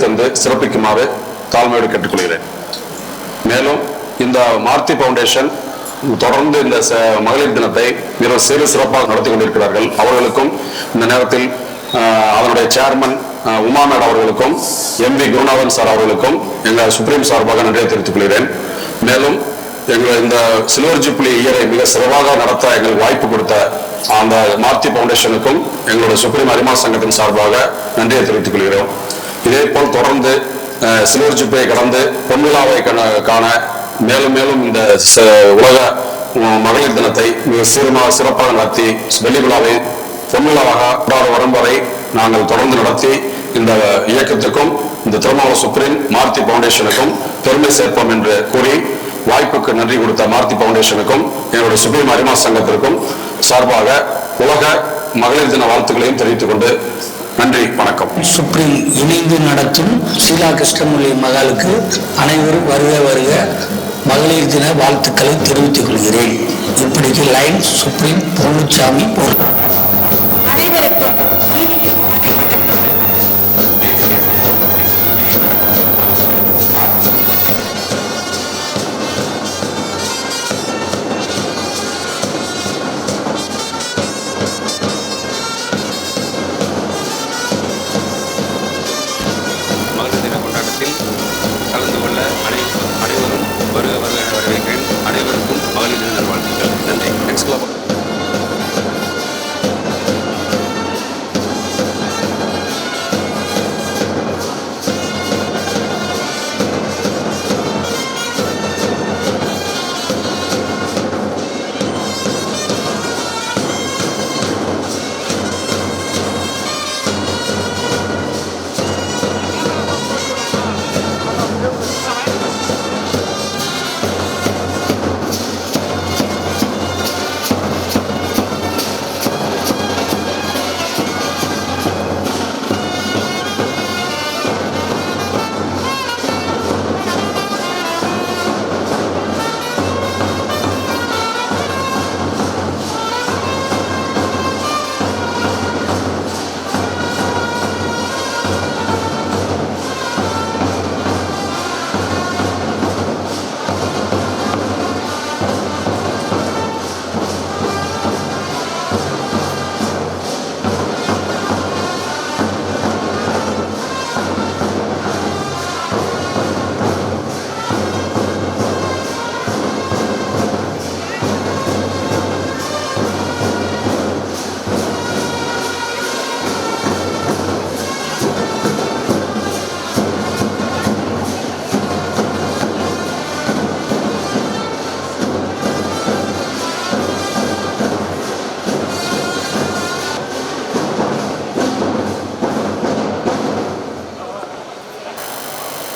தந்து சிறப்பிக்குமாறு தாழ்மையோடு கேட்டுக்கொள்கிறேன். மேலும் இந்த மார்த்தி பவுண்டேஷன் தொடர்ந்து இந்த மகளிர் தினத்தை மிக சிறப்பாக நடத்தி கொண்டிருக்கிறார்கள். அவர்களுக்கும் இந்த நேரத்தில் அதனுடைய சேர்மன் உமா மேடம் அவர்களுக்கும் எம்பி குருநாதன் சார் அவர்களுக்கும் எங்கள் சுப்ரீம் சார்பாக நன்றியை தெரிவித்துக் கொள்கிறேன். மேலும் எங்கள் இந்த சில்வர் ஜூப்ளி இயரை மிக சிறப்பாக நடத்த எங்களுக்கு வாய்ப்பு கொடுத்த அந்த மார்த்தி பவுண்டேஷனுக்கும் எங்களுடைய சுப்ரீம் அரிமா சங்கத்தின் சார்பாக நன்றியை தெரிவித்துக் கொள்கிறோம். இதே போல் தொடர்ந்து சில்வர் ஜூப்ளியை கடந்து பொன்விழாவை காண மேலும் மேலும் இந்த உலக மகளிர் தினத்தை மிக சிறப்பாக நடத்தி வெள்ளி விழாவை பொன்விழாவாக வரும் வரை நாங்கள் தொடர்ந்து நடத்தி இந்த இயக்கத்துக்கும் இந்த திருமாவளவன் சுப்ரீம் மார்த்தி பவுண்டேஷனுக்கும் பெருமை சேர்ப்போம் என்று கூறி வாய்ப்புக்கு நன்றி கொடுத்த மார்த்தி பவுண்டேஷனுக்கும் என்னுடைய சுப்ரீம் அரிமா சங்கத்திற்கும் சார்பாக உலக மகளிர் தின வாழ்த்துக்களையும் தெரிவித்துக் கொண்டு நன்றி, வணக்கம். சுப்ரீம் இணைந்து நடத்தும் ஷீலா கிருஷ்ணமூர்த்தி மகளுக்கு அனைவரும் வருக வருக மகளிர் தின வாழ்த்துக்களை தெரிவித்துக் கொள்கிறேன். இப்படிக்கு லைன் சுப்ரீம் பொன்னுச்சாமி கலந்து கொள்ள அனைவரும் வருக வருக வரவேற்கிறேன். அனைவருக்கும் மகளிர் தின நல்வாழ்த்துக்கள். நன்றி.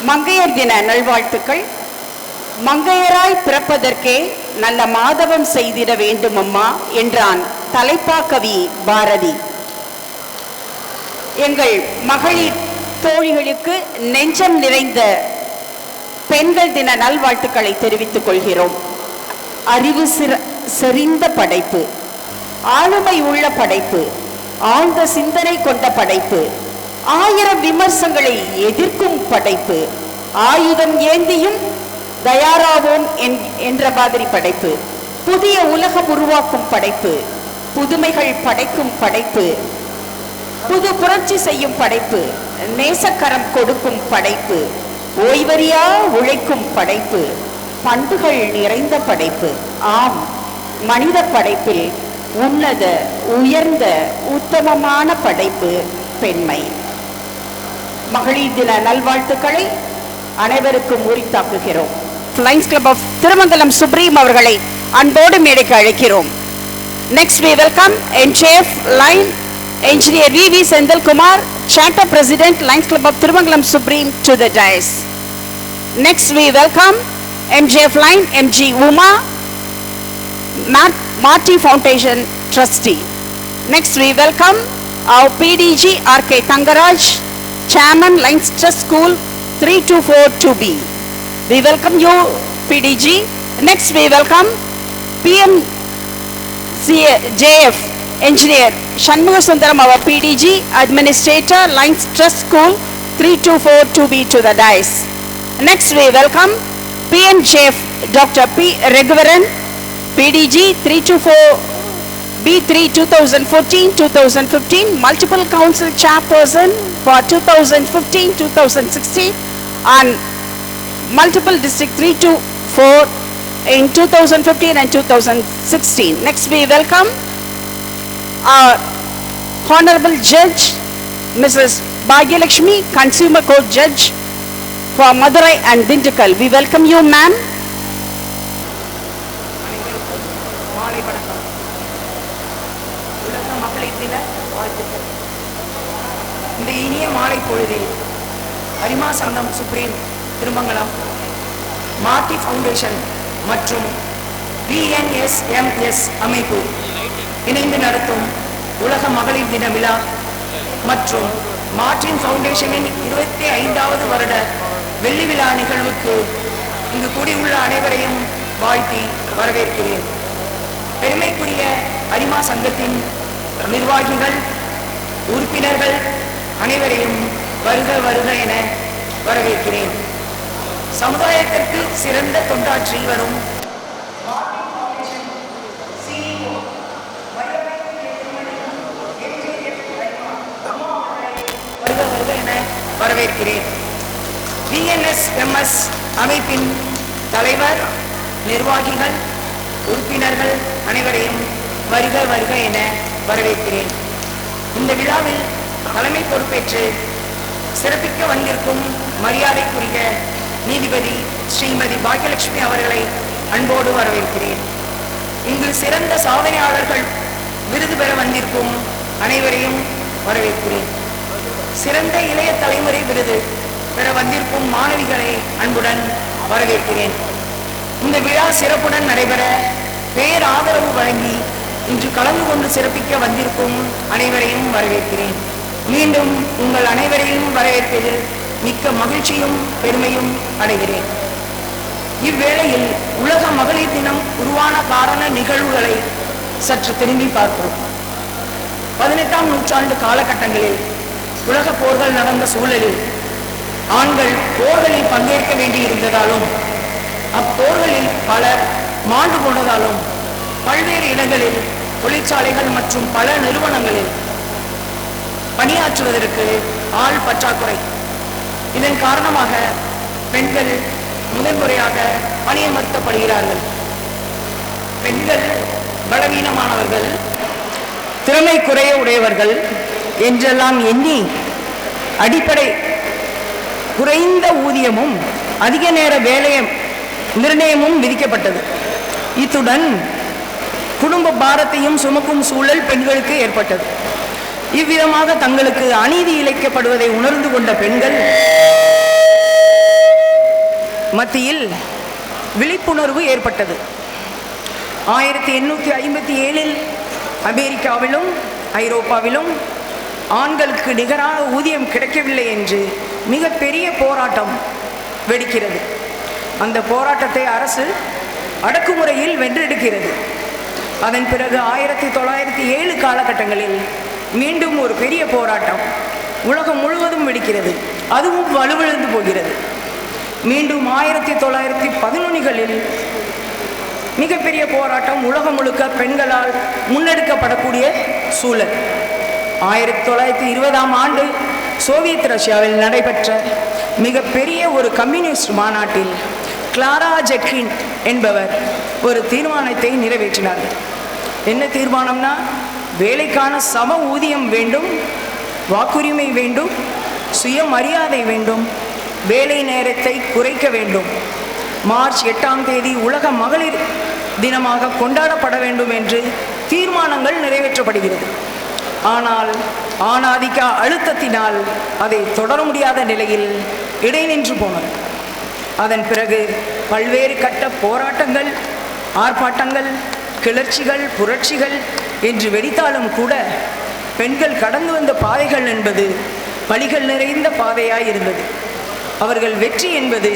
மங்கையர் தின நல்வாழ்த்துக்கள். மங்கையராய் பிறப்பதற்கே நல்ல மாதவம் செய்திட வேண்டும் அம்மா என்றான் தலைப்பா கவி பாரதி. எங்கள் மகளிர் தோழிகளுக்கு நெஞ்சம் நிறைந்த பெண்கள் தின நல்வாழ்த்துக்களை தெரிவித்துக் கொள்கிறோம். அறிவு செறிந்த படைப்பு, ஆளுமை உள்ள படைப்பு, ஆழ்ந்த சிந்தனை கொண்ட படைப்பு, 1000 விமர்சங்களை எதிர்க்கும் படைப்பு, ஆயுதம் ஏந்தியும் தயாராவோம் என்ற மாதிரி படைப்பு, புதிய உலகம் உருவாக்கும் படைப்பு, புதுமைகள் படைக்கும் படைப்பு, புது புரட்சி செய்யும் படைப்பு, நேசக்கரம் கொடுக்கும் படைப்பு, ஓய்வறியா உழைக்கும் படைப்பு, பண்புகள் நிறைந்த படைப்பு. ஆம், மனித படைப்பில் உன்னத உயர்ந்த உத்தமமான படைப்பு பெண்மை. மகளிர் தின நல்வாழ்த்துக்களை அனைவருக்கும் உரித்தாக்குகிறோம். Lions club of Thirumangalam supreme அவர்களை அன்போடு மேடைக்கு அழைக்கிறோம். Next we welcome NJF line engineer V.V. Sendal Kumar, charter president Lions Club of Thirumangalam Supreme to the dais. Next we welcome MJF line MG Uma, Marty Foundation trustee. Next we welcome our PDG R.K. Tangaraj, chairman Lions Trust School 3242B. We welcome you PDG. Next we welcome PM JF engineer Shanmuga Sundaram, our PDG, administrator Lions Trust School 3242B to the dais. Next we welcome PNJF Dr. P. Raghuvaran, PDG 324B3 2014-2015, multiple council chairperson for 2015-2016 and multiple district 3 to 4 in 2015 and 2016. Next we welcome our Honorable Judge Mrs. Bhagyalakshmi, Consumer Court Judge for Madurai and Dindigul. We welcome you, ma'am. மாலை வணக்கம். உலக மகளிர் தின வாழ்த்துக்கள். இந்த இனிய மாலை பொழுதில் அரிமா சங்கம் சுப்ரீம் திருமங்கலம், மார்டி ஃபவுண்டேஷன் மற்றும் VNSMS அமைப்பு இணைந்து நடத்தும் உலக மகளிர் தின விழா மற்றும் மார்டின் ஃபவுண்டேஷனின் 25வது வருட வெள்ளி விழா நிகழ்வுக்கு இங்கு கூடியுள்ள அனைவரையும் வாழ்த்தி வரவேற்கிறேன். பெருமைக்குரிய அரிமா சங்கத்தின் நிர்வாகிகள், உறுப்பினர்கள் அனைவரையும் வருக வருக என வரவேற்கிறேன். சமுதாயத்திற்கு சிறந்த தொண்டாற்றி வரும் வருக வருக என வரவேற்கிறேன். VNSMS அமைப்பின் தலைவர், நிர்வாகிகள், உறுப்பினர்கள் அனைவரையும் வருக வருக என வரவேற்கிறேன். இந்த விழாவில் தலைமை பொறுப்பேற்று சிறப்பிக்க வந்திருக்கும் மரியாதைக்குரிய நீதிபதி ஸ்ரீமதி பாக்யலட்சுமி அவர்களை அன்போடு வரவேற்கிறேன். இங்கு சிறந்த சாதனையாளர்கள் விருது பெற வந்திருக்கும் அனைவரையும் வரவேற்கிறேன். சிறந்த இளைய தலைமுறை விருது பெற வந்திருக்கும் மாணவிகளை அன்புடன் வரவேற்கிறேன். இந்த விழா சிறப்புடன் நடைபெற பேராதரவு வழங்கி இன்று கலந்து கொண்டு சிறப்பிக்க வந்திருக்கும் அனைவரையும் வரவேற்கிறேன். மீண்டும் உங்கள் அனைவரையும் வரவேற்பதில் மிக்க மகிழ்ச்சியும் பெருமையும் அடைகிறேன். இவ்வேளையில் உலக மகளிர் தினம் உருவான காரண நிகழ்வுகளை சற்று திரும்பி பார்ப்போம். 18ஆம் நூற்றாண்டு காலகட்டங்களில் உலக போர்கள் நடந்த சூழலில் ஆண்கள் போர்களில் பங்கேற்க வேண்டியிருந்ததாலும் அப்போர்களில் பலர் மாண்டு போனதாலும் பல்வேறு இடங்களில் தொழிற்சாலைகள் மற்றும் பல நிறுவனங்களில் பணியாற்றுவதற்கு ஆள் பற்றாக்குறை. இதன் காரணமாக பெண்கள் முதன்முறையாக பணியமர்த்தப்படுகிறார்கள். பெண்கள் பலவீனமானவர்கள், திறமை குறைய உடையவர்கள் என்றெல்லாம் எண்ணி அடிப்படை குறைந்த ஊதியமும் அதிக நேர வேலையும் நிர்ணயமும் விதிக்கப்பட்டது. இத்துடன் குடும்ப பாரத்தையும் சுமக்கும் சூழல் பெண்களுக்கு ஏற்பட்டது. இவ்விதமாக தங்களுக்கு அநீதி இழைக்கப்படுவதை உணர்ந்து கொண்ட பெண்கள் மத்தியில் விழிப்புணர்வு ஏற்பட்டது. 1857 அமெரிக்காவிலும் ஐரோப்பாவிலும் ஆண்களுக்கு நிகரான ஊதியம் கிடைக்கவில்லை என்று மிகப்பெரிய போராட்டம் வெடிக்கிறது. அந்த போராட்டத்தை அரசு அடக்குமுறையில் வென்றெடுக்கிறது. அதன் பிறகு 1907 காலகட்டங்களில் மீண்டும் ஒரு பெரிய போராட்டம் உலகம் முழுவதும் வெடிக்கிறது. அதுவும் வலுவிழந்து போகிறது. மீண்டும் 1911களில் மிகப்பெரிய போராட்டம் உலகம் முழுக்க பெண்களால் முன்னெடுக்கப்படக்கூடிய சூழல். 1920ஆம் ஆண்டு சோவியத் ரஷ்யாவில் நடைபெற்ற மிகப்பெரிய ஒரு கம்யூனிஸ்ட் மாநாட்டில் கிளாரா ஜெட்கின் என்பவர் ஒரு தீர்மானத்தை நிறைவேற்றினார்கள். என்ன தீர்மானம்னா, வேலைக்கான சம ஊதியம் வேண்டும், வாக்குரிமை வேண்டும், சுயமரியாதை வேண்டும், வேலை நேரத்தை குறைக்க வேண்டும், மார்ச் 8ஆம் தேதி உலக மகளிர் தினமாக கொண்டாடப்பட வேண்டும் என்று தீர்மானங்கள் நிறைவேற்றப்படுகிறது. ஆனால் ஆணாதிக்க அழுத்தத்தினால் அதை தொடர முடியாத நிலையில் இடைநின்று போனது. அதன் பிறகு பல்வேறு கட்ட போராட்டங்கள், ஆர்ப்பாட்டங்கள், கிளர்ச்சிகள், புரட்சிகள் என்று வெடித்தாலும் கூட பெண்கள் கடந்து வந்த பாதைகள் என்பது வழிகள் நிறைந்த பாதையாய் இருந்தது. அவர்கள் வெற்றி என்பது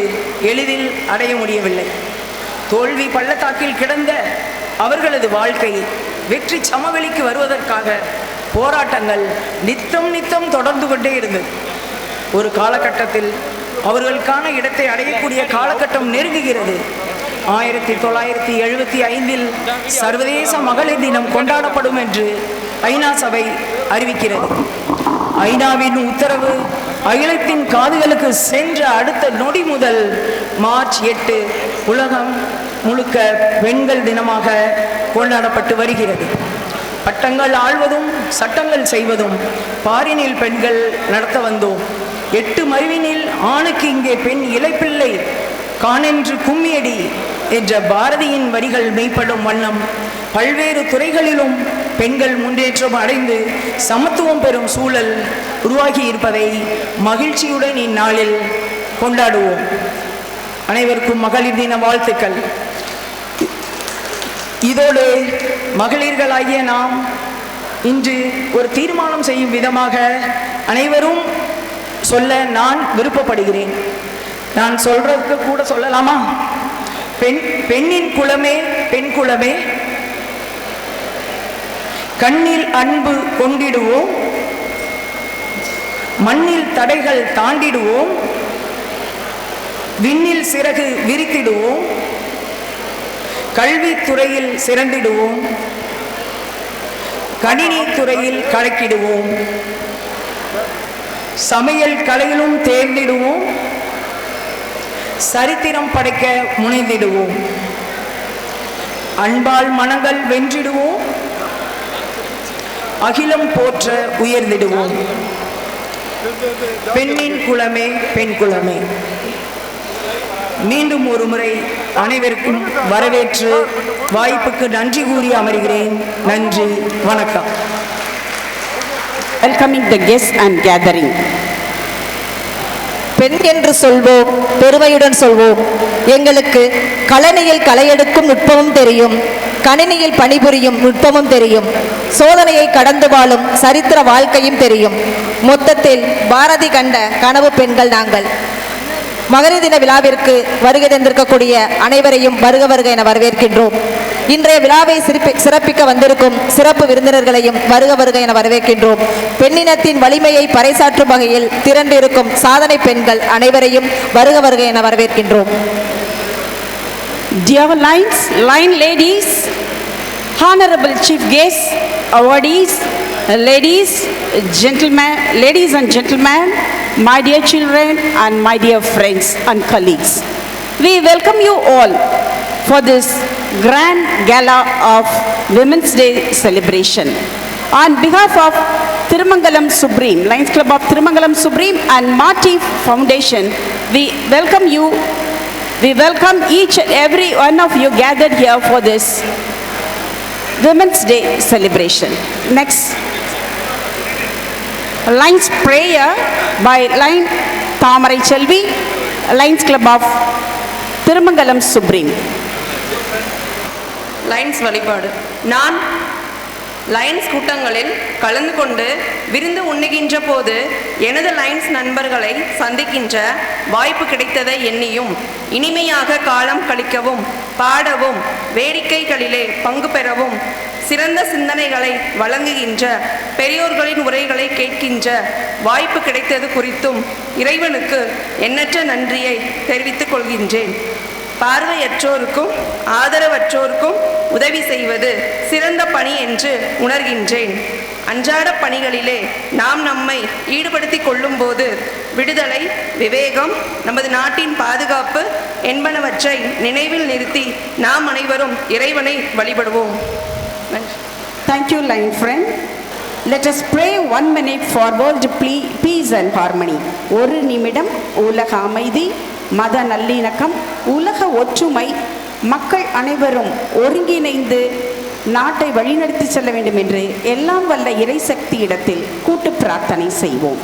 எளிதில் அடைய முடியவில்லை. தோல்வி பள்ளத்தாக்கில் கிடந்த அவர்களது வாழ்க்கை வெற்றி சமவெளிக்கு வருவதற்காக போராட்டங்கள் நித்தம் தொடர்ந்து கொண்டே இருந்தது. ஒரு காலகட்டத்தில் அவர்களுக்கான இடத்தை அடையக்கூடிய காலகட்டம் நெருங்குகிறது. 1975 சர்வதேச மகளிர் தினம் கொண்டாடப்படும் என்று ஐநா சபை அறிவிக்கிறது. ஐநாவின் உத்தரவு அகிலத்தின் காதுகளுக்கு சென்ற அடுத்த நொடி முதல் மார்ச் 8 உலகம் முழுக்க பெண்கள் தினமாக கொண்டாடப்பட்டு வருகிறது. பட்டங்கள் ஆள்வதும் சட்டங்கள் செய்வதும் பாரினில் பெண்கள் நடத்த வந்தோம். 8 மருவினில் ஆணுக்கு இங்கே பெண் இளைப்பிள்ளை காணென்று கும்மியடி என்ற பாரதியின் வரிகள் மெய்ப்படும் வண்ணம் பல்வேறு துறைகளிலும் பெண்கள் முன்னேற்றம் அடைந்து சமத்துவம் பெறும் சூழல் உருவாகி இருப்பதை மகிழ்ச்சியுடன் இந்நாளில் கொண்டாடுவோம். அனைவருக்கும் மகளிர் தின வாழ்த்துக்கள். இதோடு மகளிர்களாகிய நாம் இன்று ஒரு தீர்மானம் செய்யும் விதமாக அனைவரும் சொல்ல நான் விருப்பப்படுகிறேன். நான் சொல்றதுக்கு கூட சொல்லலாமா? பெண்ணின் குலமே பெண் குலமே, கண்ணில் அன்பு கொண்டிடுவோம், மண்ணில் தடைகள் தாண்டிடுவோம், விண்ணில் சிறகு விரித்திடுவோம், கல்வித்துறையில் சிறந்திடுவோம், கணினி துறையில் கலக்கிடுவோம், சமையல் கலையிலும் தேர்ந்திடுவோம், சரித்திரம் படைக்க முனைந்திடுவோம், அன்பால் மனங்கள் வென்றிடுவோம், அகிலம் போற்ற உயர்ந்திடுவோம். பெண்ணின் குலமே பெண் குலமே. மீண்டும் ஒரு முறை அனைவருக்கும் வரவேற்று வாய்ப்புக்கு நன்றி கூறி அமர்கிறேன். நன்றி, வணக்கம். Welcoming the guests and gathering. பெண் என்று சொல்வோம், பெருமையுடன் சொல்வோம். எங்களுக்கு கலனியில் களையெடுக்கும் நுட்பமும் தெரியும், கணினியில் பணிபுரியும் நுட்பமும் தெரியும், சோதனையை கடந்து வாழும் சரித்திர வாழ்க்கையும் தெரியும். மொத்தத்தில் பாரதி கண்ட கனவு பெண்கள் நாங்கள். மகளிர் தின விழாவிற்கு வருகை தந்திருக்கக்கூடிய அனைவரையும் வருக வருக என வரவேற்கின்றோம். இன்றைய விழாவை சிறப்பிக்க வந்திருக்கும் சிறப்பு விருந்தினர்களையும் வருக வருக என வரவேற்கின்றோம். பெண்ணினத்தின் வலிமையை பறைசாற்றும் வகையில் திரண்டிருக்கும் சாதனை பெண்கள் அனைவரையும் வருக வருக என வரவேற்கின்றோம். Dear line ladies, honorable chief guests, awardees, ladies and gentlemen, my dear children and my dear friends and colleagues, we welcome you all for this grand gala of Women's Day celebration. On behalf of Thirumangalam Supreme, Lions Club of Thirumangalam Supreme and Marty Foundation, we welcome you. We welcome each and every one of you gathered here for this Women's Day celebration. Next, Lions prayer by Line Thamarai Chelvi, Lions Club of Thirumangalam Supreme. Lines வழிபாடு. நான் lines கூட்டங்களில் கலந்து கொண்டு விருந்து உண்ணுகின்ற போது எனது lines நண்பர்களை சந்திக்கின்ற வாய்ப்பு கிடைத்ததை எண்ணியும் இனிமையாக காலம் கழிக்கவும் பாடவும் வேடிக்கைகளிலே பங்கு பெறவும் சிறந்த சிந்தனைகளை வழங்குகின்ற பெரியோர்களின் உரைகளை கேட்கின்ற வாய்ப்பு கிடைத்தது குறித்தும் இறைவனுக்கு எண்ணற்ற நன்றியை தெரிவித்துக் கொள்கின்றேன். பார்வையற்றோருக்கும் ஆதரவற்றோருக்கும் உதவி செய்வது சிறந்த பணி என்று உணர்கின்றேன். அன்றாட பணிகளிலே நாம் நம்மை ஈடுபடுத்திக் கொள்ளும் போது விடுதலை, விவேகம், நமது நாட்டின் பாதுகாப்பு என்பனவற்றை நினைவில் நிறுத்தி நாம் அனைவரும் இறைவனை வழிபடுவோம். Thank you, line friend. Let us pray 1 minute for world peace and harmony. ஒரு நிமிடம் உலக அமைதி, மத நல்லிணக்கம், உலக ஒற்றுமை, மக்கள் அனைவரும் ஒருங்கிணைந்து நாட்டை வழிநடத்தி செல்ல வேண்டும் என்று எல்லாம் வல்ல இறைசக்தி இடத்தில் கூட்டு பிரார்த்தனை செய்வோம்.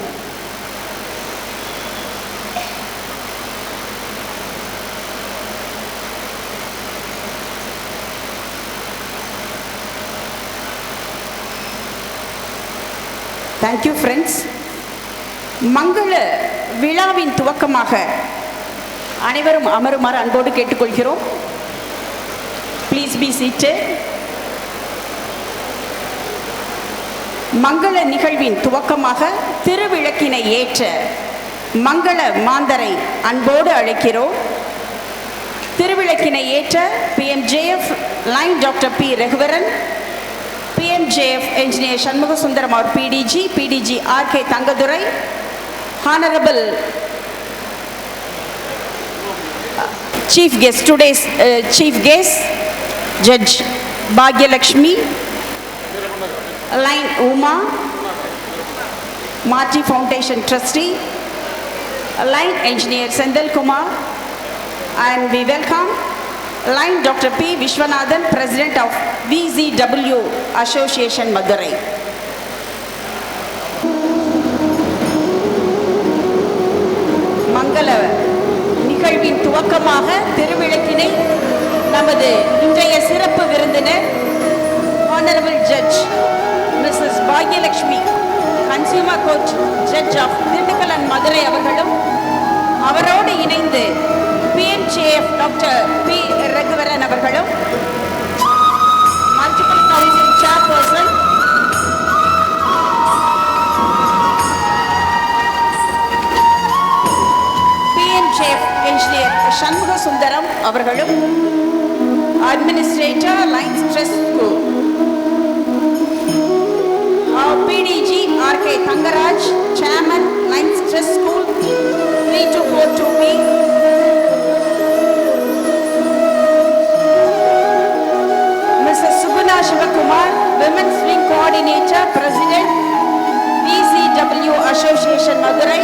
Thank you, friends. மங்கள விழாவின் துவக்கமாக அனைவரும் அமருமாறு அன்போடு கேட்டுக்கொள்கிறோம். Please be seated. மங்கள நிகழ்வின் துவக்கமாக திருவிளக்கினை ஏற்ற மங்கள மாந்தரை அன்போடு அழைக்கிறோம். திருவிளக்கினை ஏற்ற PMJF lion doctor P. Raghuvaran, PMJF engineer Shanmuga Sundaram அவர் PDG R.K. Thangadurai, Honorable Chief Guest, today's Chief Guest, Judge Bhagyalakshmi, line Uma, Marty Foundation Trustee, line Engineer Sendal Kumar, and we welcome line Dr. P. Vishwanathan, President of VZW Association Madurai. மங்கள நிகழ்வின் துவக்கமாக திருவிளக்கினை நமது இன்றைய சிறப்பு விருந்தினர் Honorable Judge Mrs. Bhagyalakshmi, Consumer Court Judge of Dindigul and Madurai அவர்களும், அவரோடு இணைந்து PMJF doctor P. Raghuvaran அவர்களும், multiple council chairperson PMJF engineer Shanmuga Sundaram அவர்களும், administrator lions trust school PDG R.K. Thangaraj, Chairman lions trust school 3242B, Mrs. Subuna Shivakumar, Women's Wing Coordinator, President VCW Association Madurai,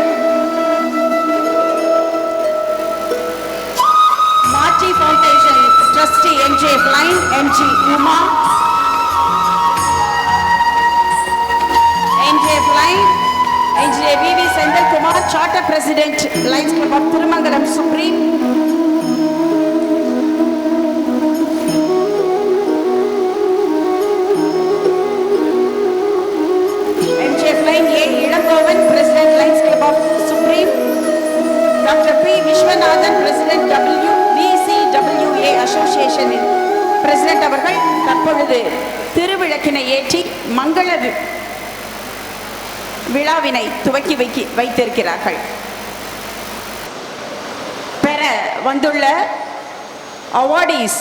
Marty Foundation Trustee MJF Line MG Uma, MJF Line Engineer VV Sendal Kumar, Charter President Lions Club of Thirumangalam Supreme, MJF Line A Ilangovan, President Lions Club of Supreme, Dr. P. Vishwanathan, President VCWA Association President அவர்கள் தற்பொழுது திருவிளக்கினை ஏற்றி மங்கள விழாவினை துவக்கி வைத்திருக்கிறார்கள். பெற வந்துள்ள awardees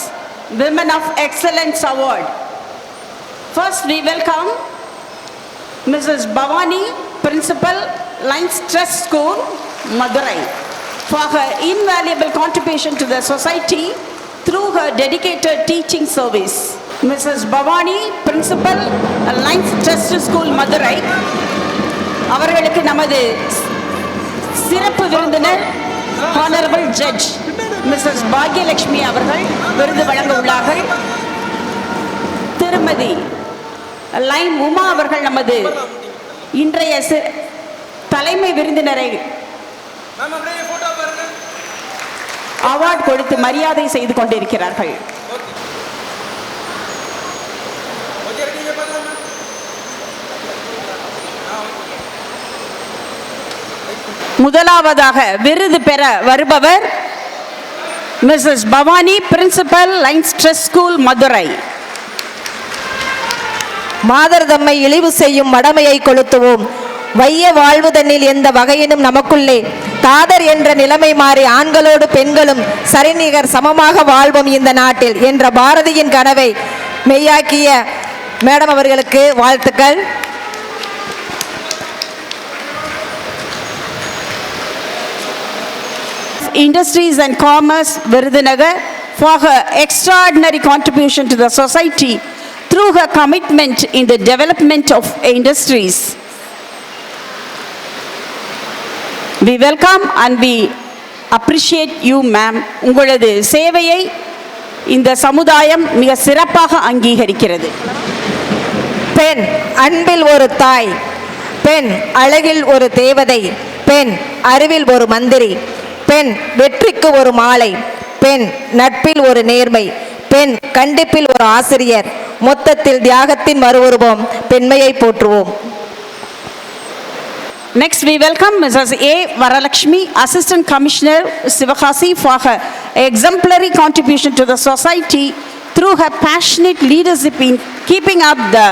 Women of Excellence Award. First we welcome Mrs. Bhavani, Principal, Lions Trust School, Madurai, for her invaluable contribution to the society through her dedicated teaching service. Mrs. Bhavani, Principal, Lions Trust School, Madurai, அவர்களுக்கு நமது சிறப்பு விருந்தினர் Honorable Judge Mrs. Bhagyalakshmi அவர்கள் விருது வழங்க உள்ளார்கள். திருமதி line Uma அவர்கள் நமது இன்றைய தலைமை விருந்தினரை அவார்டு கொடுத்து மரியாதை செய்து கொண்டிருக்கிறார்கள். முதலாவதாக விருது பெற வருபவர் Mrs. Bhavani, Principal, Lions Trust School, Madurai. மாதர் தம்மை இழிவு செய்யும் மடமையை கொளுத்துவோம். வைய வாழ்வுதனில் எந்த வகையினும் நமக்குள்ளே தாதர் என்ற நிலைமை மாறி ஆண்களோடு பெண்களும் சரிநிகர் சமமாக வாழ்வோம் இந்த நாட்டில் என்ற பாரதியின் கனவை மெய்யாக்கிய மேடம் அவர்களுக்கு வாழ்த்துக்கள். Industries and Commerce, Virudhunagar, for her extraordinary contribution to the society through her commitment in the development of industries. We welcome and we appreciate you, ma'am. உங்களது சேவையை இந்த சமுதாயம் மிக சிறப்பாக அங்கீகரிக்கிறது. பெண் அன்பில் ஒரு தாய், பெண் அழகில் ஒரு தேவதை, பெண் அறிவில் ஒரு மந்திரி, பெண் வெற்றிக்கு ஒரு மாலை, பெண் நட்பில் ஒரு நேர்மை, பெண் கண்டிப்பில் ஒரு ஆசிரியர், மொத்தத்தில் தியாகத்தின் மறுவுருவம், பெண்மையை போற்றுவோம். Next we welcome Mrs. A. Varalakshmi, Assistant Commissioner Sivakasi, for her exemplary contribution to the society through her passionate leadership in keeping up the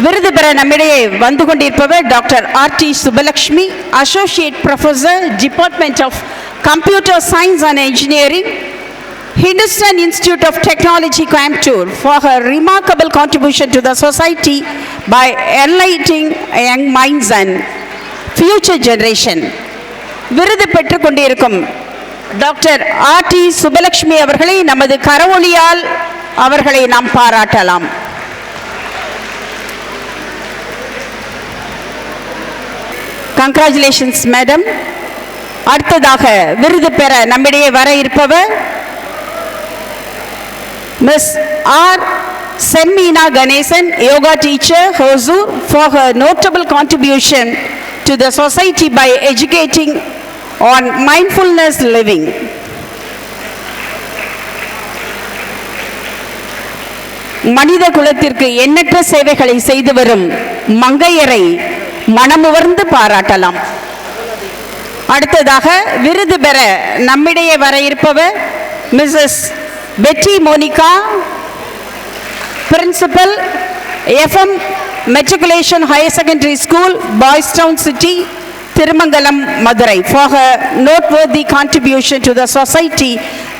விருது பெற நம்மிடையே வந்து கொண்டிருப்பவர் doctor R T Subbalakshmi, associate professor, department of computer science and engineering, Hindustan Institute of Technology, Coimbatore, for her remarkable contribution to the society by enlightening young minds and future generation. விருது பெற்றுக் கொண்டிருக்கும் doctor R T Subbulakshmi அவர்களை நமது கரவொலியால் அவர்களை நாம் பாராட்டலாம். Congratulations madam. அடுத்ததாக விருது பெற நம்மிடையே வர இருப்பவர் Ms. R. Semmina Ganesan, yoga teacher, Hosur, for her notable contribution to the society by educating on mindfulness living. மனித குலத்திற்கு எண்ணற்ற சேவைகளை செய்து வரும் மங்கையரை மனமுவர்ந்து பாராட்டலாம். அடுத்ததாக விருது பெற நம்மிடையே வர இருப்பவர் Mrs. Betty Monica, Principal, FM Matriculation Higher Secondary School, Boys Town City, Thirumangalam, Madurai, for her noteworthy contribution to the society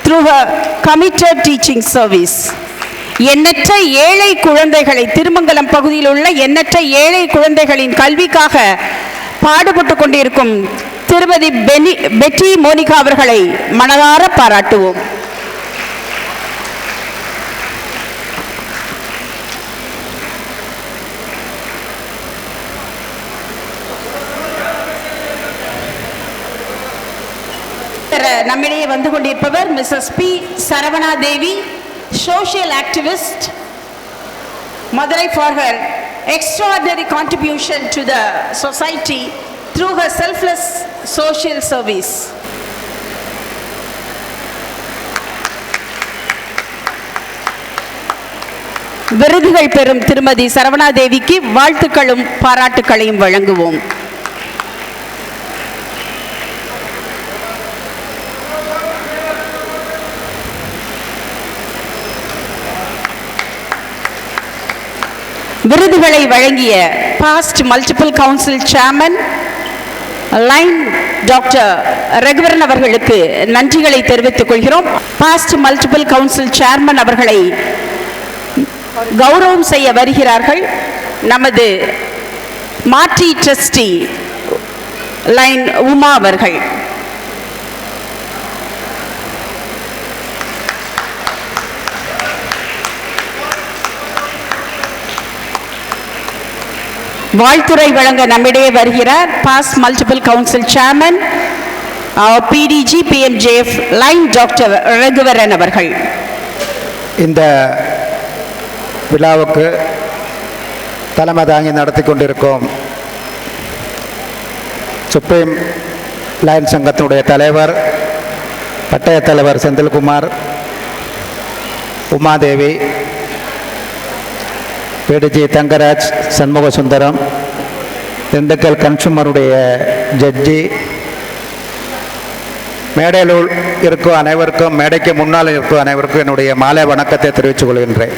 through her committed teaching service. எண்ணற்ற ஏழை குழந்தைகளை, திருமங்கலம் பகுதியில் உள்ள எண்ணற்ற ஏழை குழந்தைகளின் கல்விக்காக பாடுபட்டு கொண்டிருக்கும் திருமதி பெட்டி மோனிகா அவர்களை மனதார பாராட்டுவோம். நம்மிடையே வந்து கொண்டிருப்பவர் Mrs P Saravana Devi, social activist, Madurai, for her extraordinary contribution to the society through her selfless social service. விருதுகள் பெறும் திருமதி சரவணா தேவிக்கு வாழ்த்துக்களும் பாராட்டுக்களையும் வழங்குவோம். விருதுகளை வழங்கிய past multiple council chairman lion doctor Raghuvaran அவர்களுக்கு நன்றிகளை தெரிவித்துக் கொள்கிறோம். பாஸ்ட் மல்டிபிள் கவுன்சில் சேர்மன் அவர்களை கௌரவம் செய்ய வருகிறார்கள் நமது மாற்றி ட்ரஸ்டி லைன் உமா அவர்கள். வாழ்த்துறை வழங்க நம்மிடையே வருகிறார் past multiple council chairman PDG PMJF lion doctor Raghuvaran அவர்கள். இந்த விழாவுக்கு தலைமை தாங்கி நடத்தி கொண்டிருக்கும் சுப்ரீம் லைன் சங்கத்தினுடைய தலைவர், பட்டய தலைவர் செந்தில்குமார், உமாதேவி, PDG தங்கராஜ், சண்முக சுந்தரம், திண்டுக்கல் கன்சூமருடைய ஜட்ஜி, மேடையில் இருக்கும் அனைவருக்கும், மேடைக்கு முன்னால் இருக்கும் அனைவருக்கும் என்னுடைய மாலை வணக்கத்தை தெரிவித்துக் கொள்கின்றேன்.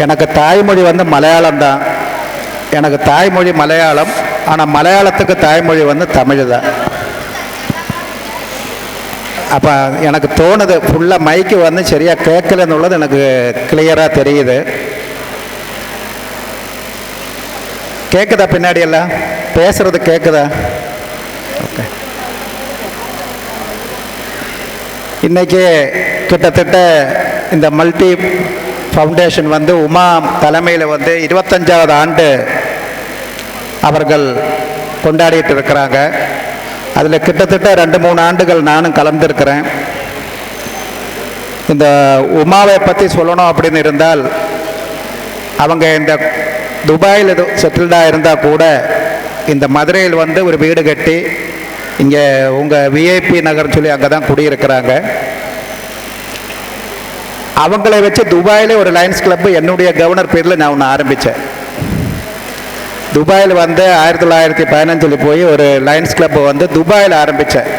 எனக்கு தாய்மொழி வந்து மலையாளம் தான். எனக்கு தாய்மொழி மலையாளம். ஆனால் மலையாளத்துக்கு தாய்மொழி வந்து தமிழ் தான். அப்போ எனக்கு தோணுது, ஃபுல்லாக மைக்கு வந்து சரியாக கேட்கலன்னு உள்ளது எனக்கு கிளியராக தெரியுது. கேட்குதா? பின்னாடி எல்லாம் பேசுறது கேட்குதா? ஓகே. இன்றைக்கி கிட்டத்தட்ட இந்த மல்டி ஃபவுண்டேஷன் வந்து உமா தலைமையில் வந்து 25வது ஆண்டு அவர்கள் கொண்டாடிட்டு இருக்கிறாங்க. அதில் கிட்டத்தட்ட 2-3 ஆண்டுகள் நானும் கலந்துருக்கிறேன். இந்த உமாவை பற்றி சொல்லணும் அப்படின்னு இருந்தால், அவங்க இந்த துபாயில் செட்டில்டாக இருந்தால் கூட இந்த மதுரையில் வந்து ஒரு வீடு கட்டி இங்கே உங்கள் விஐபி நகர்னு சொல்லி அங்கே தான் குடியிருக்கிறாங்க. அவங்கள வச்சு துபாயிலே ஒரு லைன்ஸ் கிளப்பு என்னுடைய கவர்னர் பேரில் நான் ஒன்று ஆரம்பித்தேன். துபாயில் வந்து 1915 போய் ஒரு லைன்ஸ் கிளப்பு வந்து துபாயில் ஆரம்பித்தேன்.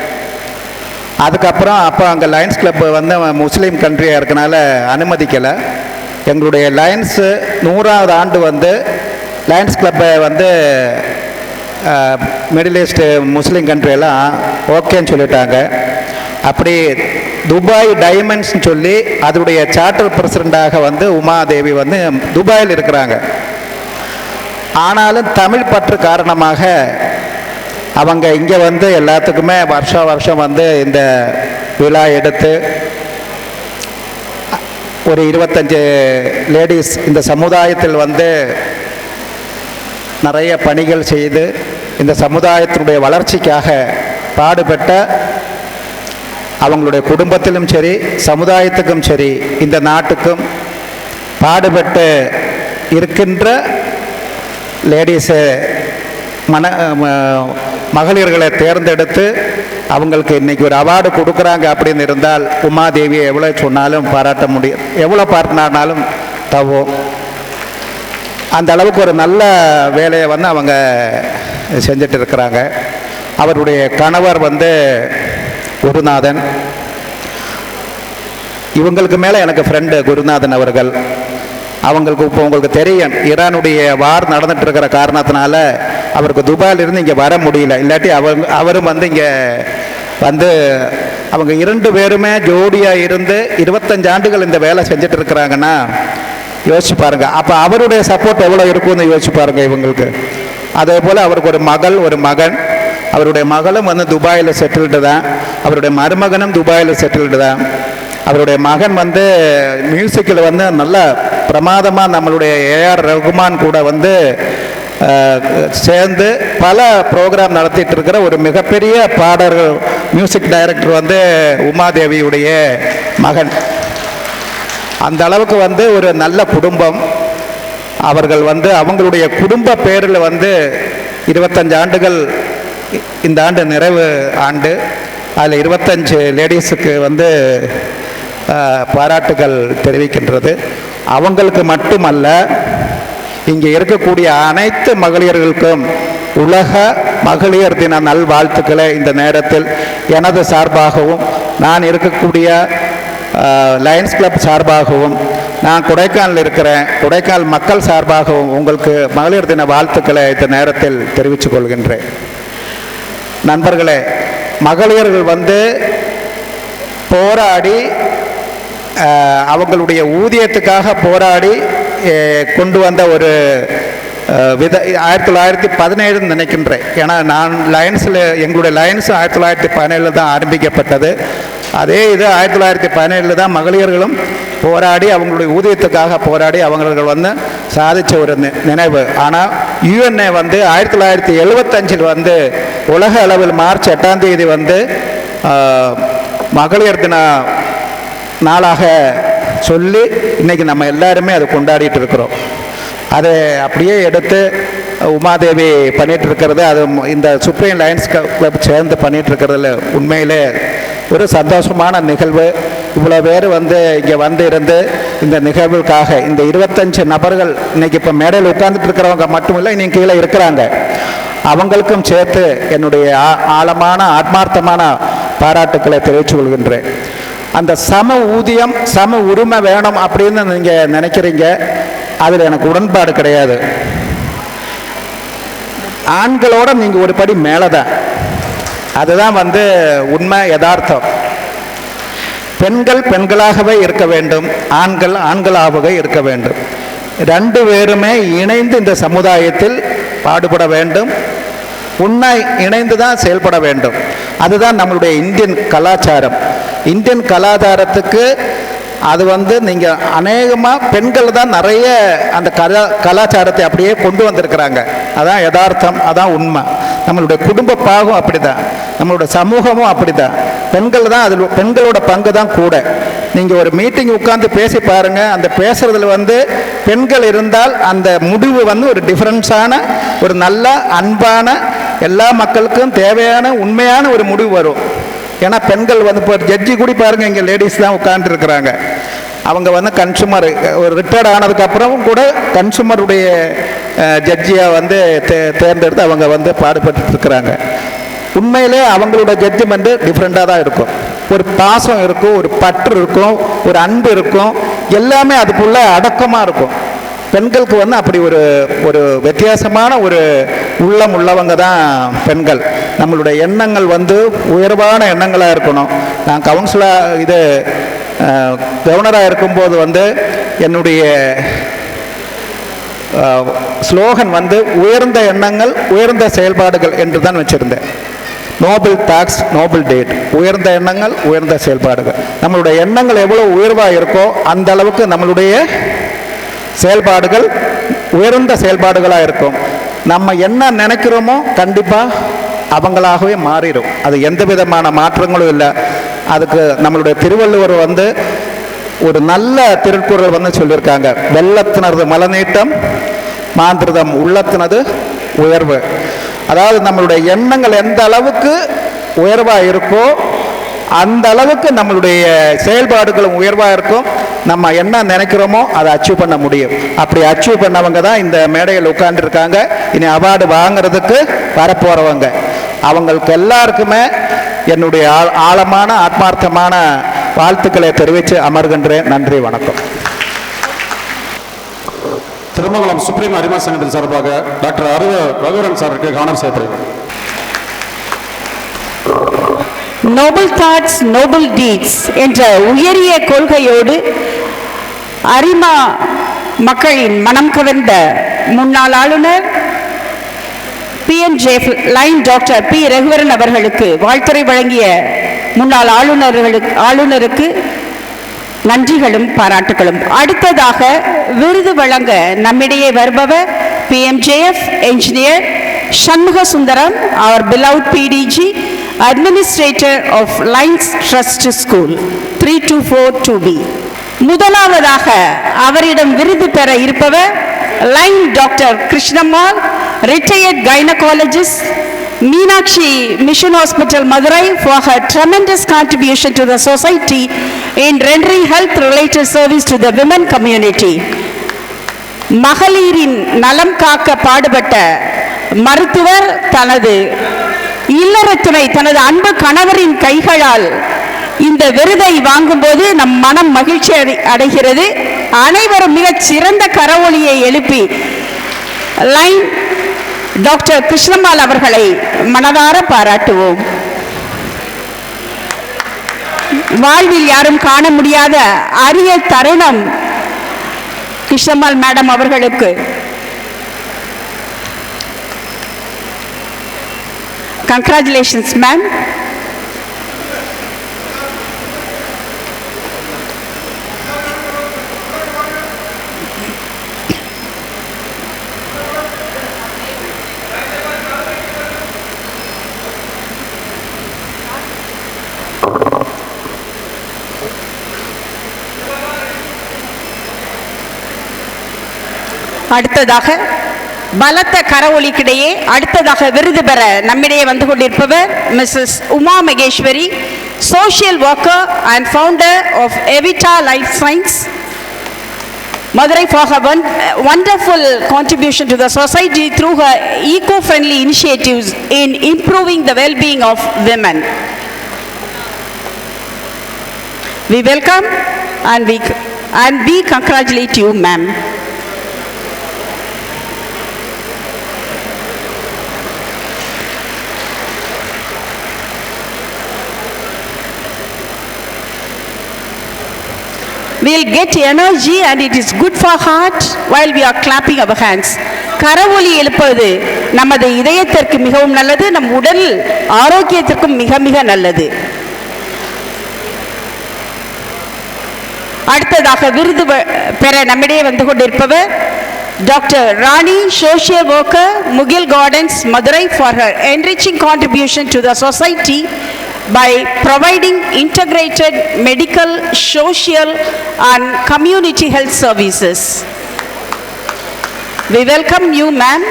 அதுக்கப்புறம் அப்போ அங்கே லைன்ஸ் கிளப்பு வந்து முஸ்லீம் கண்ட்ரியாக இருக்கனால அனுமதிக்கலை. எங்களுடைய லயன்ஸு 100வது ஆண்டு வந்து லயன்ஸ் கிளப்பை வந்து மிடில் ஈஸ்ட்டு முஸ்லீம் கண்ட்ரியெல்லாம் ஓகேன்னு சொல்லிட்டாங்க. அப்படி துபாய் டைமண்ட்ஸ்னு சொல்லி அதனுடைய சார்ட்டர் பிரசிடெண்ட்டாக வந்து உமாதேவி வந்து துபாயில் இருக்கிறாங்க. ஆனாலும் தமிழ் பற்று காரணமாக அவங்க இங்கே வந்து எல்லாத்துக்குமே வருஷம் வந்து இந்த விழா எடுத்து ஒரு 25 லேடிஸ் இந்த சமுதாயத்தில் வந்து நிறைய பணிகள் செய்து இந்த சமுதாயத்தினுடைய வளர்ச்சிக்காக பாடுபட்ட அவங்களுடைய குடும்பத்திலும் சரி சமுதாயத்துக்கும் சரி இந்த நாட்டுக்கும் பாடுபட்டு இருக்கின்ற லேடிஸு மகளிர்களை தேர்ந்தெடுத்து அவங்களுக்கு இன்றைக்கி ஒரு அவார்டு கொடுக்குறாங்க அப்படின்னு இருந்தால் உமாதேவியை எவ்வளோ சொன்னாலும் பாராட்ட முடியும், எவ்வளோ பாராட்டினாலும் தவும். அந்த அளவுக்கு ஒரு நல்ல வேலையை வந்து அவங்க செஞ்சுட்டு இருக்கிறாங்க. அவருடைய கணவர் வந்து குருநாதன். இவங்களுக்கு மேலே எனக்கு ஃப்ரெண்டு குருநாதன் அவர்கள். அவங்களுக்கு இப்போ உங்களுக்கு தெரியும், ஈரானுடைய வார் நடந்துட்டு இருக்கிற காரணத்தினால அவருக்கு துபாயிலிருந்து இங்கே வர முடியல. இல்லாட்டி அவரும் வந்து இங்கே வந்து அவங்க 2 பேருமே ஜோடியாக இருந்து 25 ஆண்டுகள் இந்த வேலை செஞ்சுட்டு இருக்கிறாங்கன்னா யோசிச்சு பாருங்க. அப்போ அவருடைய சப்போர்ட் எவ்வளோ இருக்கும்னு யோசிச்சு பாருங்க இவங்களுக்கு. அதே போல் அவருக்கு ஒரு மகள் ஒரு மகன். அவருடைய மகளும் வந்து துபாயில் செட்டில்டு தான். அவருடைய மருமகனும் துபாயில் செட்டில்டு தான். அவருடைய மகன் வந்து மியூசிக்கில் வந்து நல்ல பிரமாதமாக நம்மளுடைய ஏஆர் ரகுமான் கூட வந்து சேர்ந்து பல ப்ரோக்ராம் நடத்திட்டு இருக்கிற ஒரு மிகப்பெரிய பாடகர் மியூசிக் டைரக்டர் வந்து உமாதேவியுடைய மகன். அந்த அளவுக்கு வந்து ஒரு நல்ல குடும்பம். அவர்கள் வந்து அவங்களுடைய குடும்ப பேரில் வந்து 25 ஆண்டுகள் இந்த ஆண்டு நிறைவு ஆண்டு. அதில் 25 லேடிஸுக்கு வந்து பாராட்டுகள் தெரிவிக்கின்றது. அவங்களுக்கு மட்டுமல்ல, இங்கே இருக்கக்கூடிய அனைத்து மகளிர்களுக்கும் உலக மகளிர் தின நல்வாழ்த்துக்களை இந்த நேரத்தில் எனது சார்பாகவும் நான் இருக்கக்கூடிய லயன்ஸ் கிளப் சார்பாகவும் நான் கொடைக்கானல் இருக்கிறேன் கொடைக்கானல் மக்கள் சார்பாகவும் உங்களுக்கு மகளிர் தின வாழ்த்துக்களை இந்த நேரத்தில் தெரிவித்துக் கொள்கின்றேன். நண்பர்களே, மகளிர்கள் வந்து போராடி அவங்களுடைய ஊதியத்துக்காக போராடி கொண்டு வந்த ஒரு 1917 நினைக்கின்றேன். ஏன்னா நான் லயன்ஸில் எங்களுடைய லயன்ஸ் 1917 தான் ஆரம்பிக்கப்பட்டது. அதே இது 1917 தான் மகளிர்களும் போராடி அவங்களுடைய ஊதியத்துக்காக போராடி அவர்கள் வந்து சாதித்த ஒரு நினைவு. ஆனால் யுஎன்ஏ வந்து 1975 வந்து உலக அளவில் மார்ச் 8ஆம் தேதி வந்து மகளிர் தின நாளாக சொல்லி இன்றைக்கி நம்ம எல்லாருமே அதை கொண்டாடிட்டு இருக்கிறோம். அதை அப்படியே எடுத்து உமாதேவி பண்ணிகிட்டு இருக்கிறது, அது இந்த சுப்ரீம் லயன்ஸ் கிளப் சேர்ந்து பண்ணிகிட்டு இருக்கிறதுல உண்மையிலே ஒரு சந்தோஷமான நிகழ்வு. இவ்வளோ பேர் வந்து இங்கே வந்து இருந்து இந்த நிகழ்வுக்காக இந்த 25 நபர்கள் இன்றைக்கி இப்போ மேடையில் உட்கார்ந்துட்டு இருக்கிறவங்க மட்டும் இல்லை, இன்னும் கீழே இருக்கிறாங்க, அவங்களுக்கும் சேர்த்து என்னுடைய ஆழமான ஆத்மார்த்தமான பாராட்டுக்களை தெரிவித்துக் கொள்கின்றேன். அந்த சம ஊதியம் சம உரிமை வேணும் அப்படின்னு நீங்கள் நினைக்கிறீங்க, அதில் எனக்கு உடன்பாடு கிடையாது. ஆண்களோட நீங்கள் ஒரு படி மேலே தான், அதுதான் வந்து உண்மை யதார்த்தம். பெண்கள் பெண்களாகவே இருக்க வேண்டும், ஆண்கள் ஆண்களாகவே இருக்க வேண்டும். 2 பேருமே இணைந்து இந்த சமுதாயத்தில் பாடுபட வேண்டும், உண்மை இணைந்து தான் செயல்பட வேண்டும். அதுதான் நம்மளுடைய இந்தியன் கலாச்சாரம். இந்தியன் கலாச்சாரத்துக்கு அது வந்து நீங்கள் அநேகமாக பெண்கள் தான் நிறைய அந்த கலாச்சாரத்தை அப்படியே கொண்டு வந்திருக்கிறாங்க. அதான் யதார்த்தம், அதான் உண்மை. நம்மளுடைய குடும்ப பாகம் அப்படி தான், நம்மளுடைய சமூகமும் அப்படி தான். பெண்கள் தான் அதில் பெண்களோட பங்கு தான் கூட. நீங்கள் ஒரு மீட்டிங் உட்காந்து பேசி பாருங்கள், அந்த பேசுகிறதுல வந்து பெண்கள் இருந்தால் அந்த முடிவு வந்து ஒரு டிஃப்ரென்ஸான ஒரு நல்ல அன்பான எல்லா மக்களுக்கும் தேவையான உண்மையான ஒரு முடிவு வரும். ஏன்னா பெண்கள் வந்து இப்போ ஜட்ஜி கூட பாருங்கள், இங்கே லேடிஸ் தான் உட்காந்துருக்குறாங்க. அவங்க வந்து கன்சூமர் ஒரு ரிட்டையர்ட் ஆனதுக்கப்புறமும் கூட கன்சூமருடைய ஜட்ஜியாக வந்து தேர்ந்தெடுத்து அவங்க வந்து பாடுபட்டு இருக்கிறாங்க. உண்மையிலே அவங்களோட ஜட்ஜ்மெண்ட்டு டிஃப்ரெண்ட்டாக தான் இருக்கும். ஒரு பாசம் இருக்கும், ஒரு பற்று இருக்கும், ஒரு அன்பு இருக்கும். எல்லாமே அதுக்குள்ள அடக்கமாக இருக்கும். பெண்களுக்கு வந்து அப்படி ஒரு வித்தியாசமான ஒரு உள்ளம் உள்ளவங்க தான் பெண்கள். நம்மளுடைய எண்ணங்கள் வந்து உயர்வான எண்ணங்களாக இருக்கணும். நான் கவுன்சிலர் கவர்னராக இருக்கும்போது வந்து என்னுடைய ஸ்லோகன் வந்து உயர்ந்த எண்ணங்கள் உயர்ந்த செயல்பாடுகள் என்று தான் வச்சுருந்தேன். Nobel thoughts Nobel date. உயர்ந்த எண்ணங்கள் உயர்ந்த செயல்பாடுகள். நம்மளுடைய எண்ணங்கள் எவ்வளோ உயர்வாக இருக்கோ அந்த அளவுக்கு நம்மளுடைய செயல்பாடுகள் உயர்ந்த செயல்பாடுகளாக இருக்கும். நம்ம என்ன நினைக்கிறோமோ கண்டிப்பாக அவங்களாகவே மாறிடும். அது எந்த விதமான மாற்றங்களும் இல்லை. அதுக்கு நம்மளுடைய திருவள்ளுவர் வந்து ஒரு நல்ல திருக்குறள் வந்து சொல்லியிருக்காங்க. வெள்ளத்தினது மலநீட்டம் மாந்திரதம் உள்ளத்தினது உயர்வு. அதாவது நம்மளுடைய எண்ணங்கள் எந்த அளவுக்கு உயர்வாக இருக்கோ அந்த அளவுக்கு நம்மளுடைய செயல்பாடுகளும் உயர்வாக இருக்கும். நம்ம என்ன நினைக்கிறோமோ அதை அச்சீவ் பண்ண முடியும். அப்படி அச்சீவ் பண்ணவங்க தான் இந்த மேடையில் உட்கார்ந்துருக்காங்க. இனி அவார்டு வாங்கிறதுக்கு வரப்போகிறவங்க. அவங்களுக்கு எல்லாருக்குமே என்னுடைய ஆழமான ஆத்மார்த்தமான வாழ்த்துக்களை தெரிவித்து அமர்கின்றேன். நன்றி, வணக்கம். திருமங்கலம் சுப்ரீம் அரிமா சங்கத்தின் சார்பாக டாக்டர் ரகுவரன் சாருக்கு கவனம் செய்யப்படுகிறது. நோபல் தாட்ஸ் நோபல் டீட்ஸ் என்ற உயரிய கொள்கையோடு அரிமா மக்களின் மனம் கவர்ந்த முன்னாள் ஆளுநர் PNJ line doctor P. Raghuvaran அவர்களுக்கு வாழ்த்துரை வழங்கிய முன்னாள் ஆளுநருக்கு நன்றிகளும் பாராட்டுகளும். அடுத்ததாக விருது வழங்க நம்மிடையே வருபவர் PMJF engineer Shanmuga Sundaram, our beloved PDG, Administrator of Lines Trust School 3242B. முதலாவதாக அவரிடம் விருது பெற இருப்பவர் line doctor Krishnammal, retired gynecologist, Meenakshi Mission Hospital, Madurai, for her tremendous contribution to the society in rendering health-related service to the women community. மகளிரின் நலம் காக்க பாடுபட்ட மருத்துவர் தனது இல்லறத்துணை தனது அன்பு கணவரின் கைகளால் இந்த விருதை வாங்கும்போது நம் மனம் மகிழ்ச்சி அடைகிறது. அனைவரும் மிகச் சிறந்த கரவொலியை எழுப்பி லைன் டாக்டர் கிருஷ்ணம்மாள் அவர்களை மனதார பாராட்டுவோம். வாழ்வில் யாரும் காண முடியாத அரிய தருணம் கிருஷ்ணம்மாள் மேடம் அவர்களுக்கு. Congratulations ma'am. அடுத்ததாக பலத்த கரவொலிக்கிடையே அடுத்ததாக விருது பெற நம்மிடையே வந்து கொண்டிருப்பவர் Mrs Uma Maheswari, social worker and founder of Evita life science, Madurai, for her wonderful contribution to the society through her eco-friendly initiatives in improving the well-being of women. We welcome and we congratulate you, ma'am. We'll get energy and it is good for heart while we are clapping our hands. கரவொலி எழுப்பது நமது இதயத்திற்கு மிகவும் நல்லது, நம் உடல் ஆரோக்கியத்திற்கும் மிக மிக நல்லது. அடுத்ததாக விருது பெற நம்மிடையே வந்து கொண்டிருப்பவர் doctor Rani, social worker, Mugil gardens, Madurai, for her enriching contribution to the society by providing integrated medical, social and community health services. We welcome you, ma'am.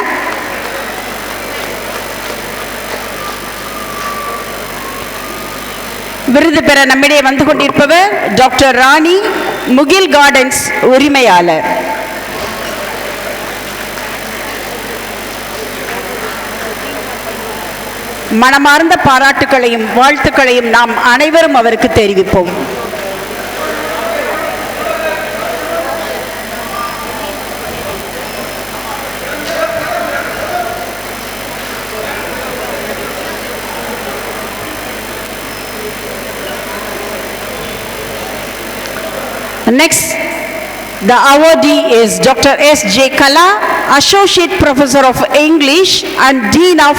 விருது பெற நம்மிடையே வந்து கொண்டிருப்பவர் டாக்டர் ராணி, முகில் கார்டன்ஸ் உரிமையாளர். மனமார்ந்த பாராட்டுகளையும் வாழ்த்துக்களையும் நாம் அனைவரும் அவருக்கு தெரிவிப்போம். Next, the awardee is Dr. S.J. Kala, Associate Professor of English and Dean of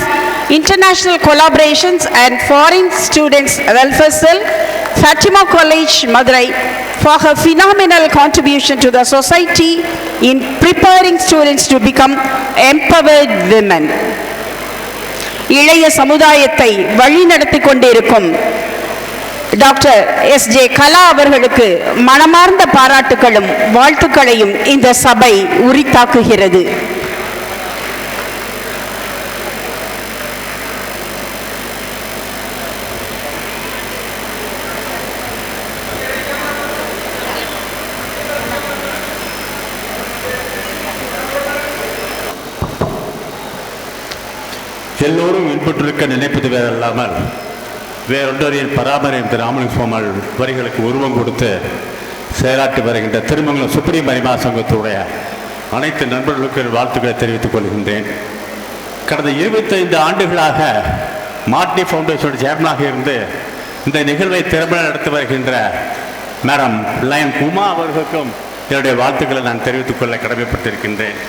International Collaborations and Foreign Students Welfare Cell, Fatima College, Madurai, for her phenomenal contribution to the society in preparing students to become empowered women. இளைய சமுதாயத்தை வழிநடத்தி கொண்டிருக்கும் doctor S J. கலா அவர்களுக்கு மனமார்ந்த பாராட்டுகளும் வாழ்த்துக்களையும் இந்த சபை உரித்தாக்குகிறது. எல்லோரும் இன்புற்றிருக்க நினைப்பது வேறல்லாமல் வேறொன்றரின் பராமரியும் திரு ராமலிங்கசுவாமல் வரிகளுக்கு உருவம் கொடுத்து செயலாற்றி வருகின்ற திருமங்கலம் சுப்ரீம் அரிமா சங்கத்துடைய அனைத்து நண்பர்களுக்கு வாழ்த்துக்களை தெரிவித்துக் கொள்கின்றேன். கடந்த 25 ஆண்டுகளாக மார்டி ஃபவுண்டேஷன் சேர்மனாக இருந்து இந்த நிகழ்வை திறம்பட நடத்தி வருகின்ற மேடம் லயன் உமா அவர்களுக்கும் என்னுடைய வாழ்த்துக்களை நான் தெரிவித்துக் கொள்ள கடமைப்பட்டிருக்கின்றேன்.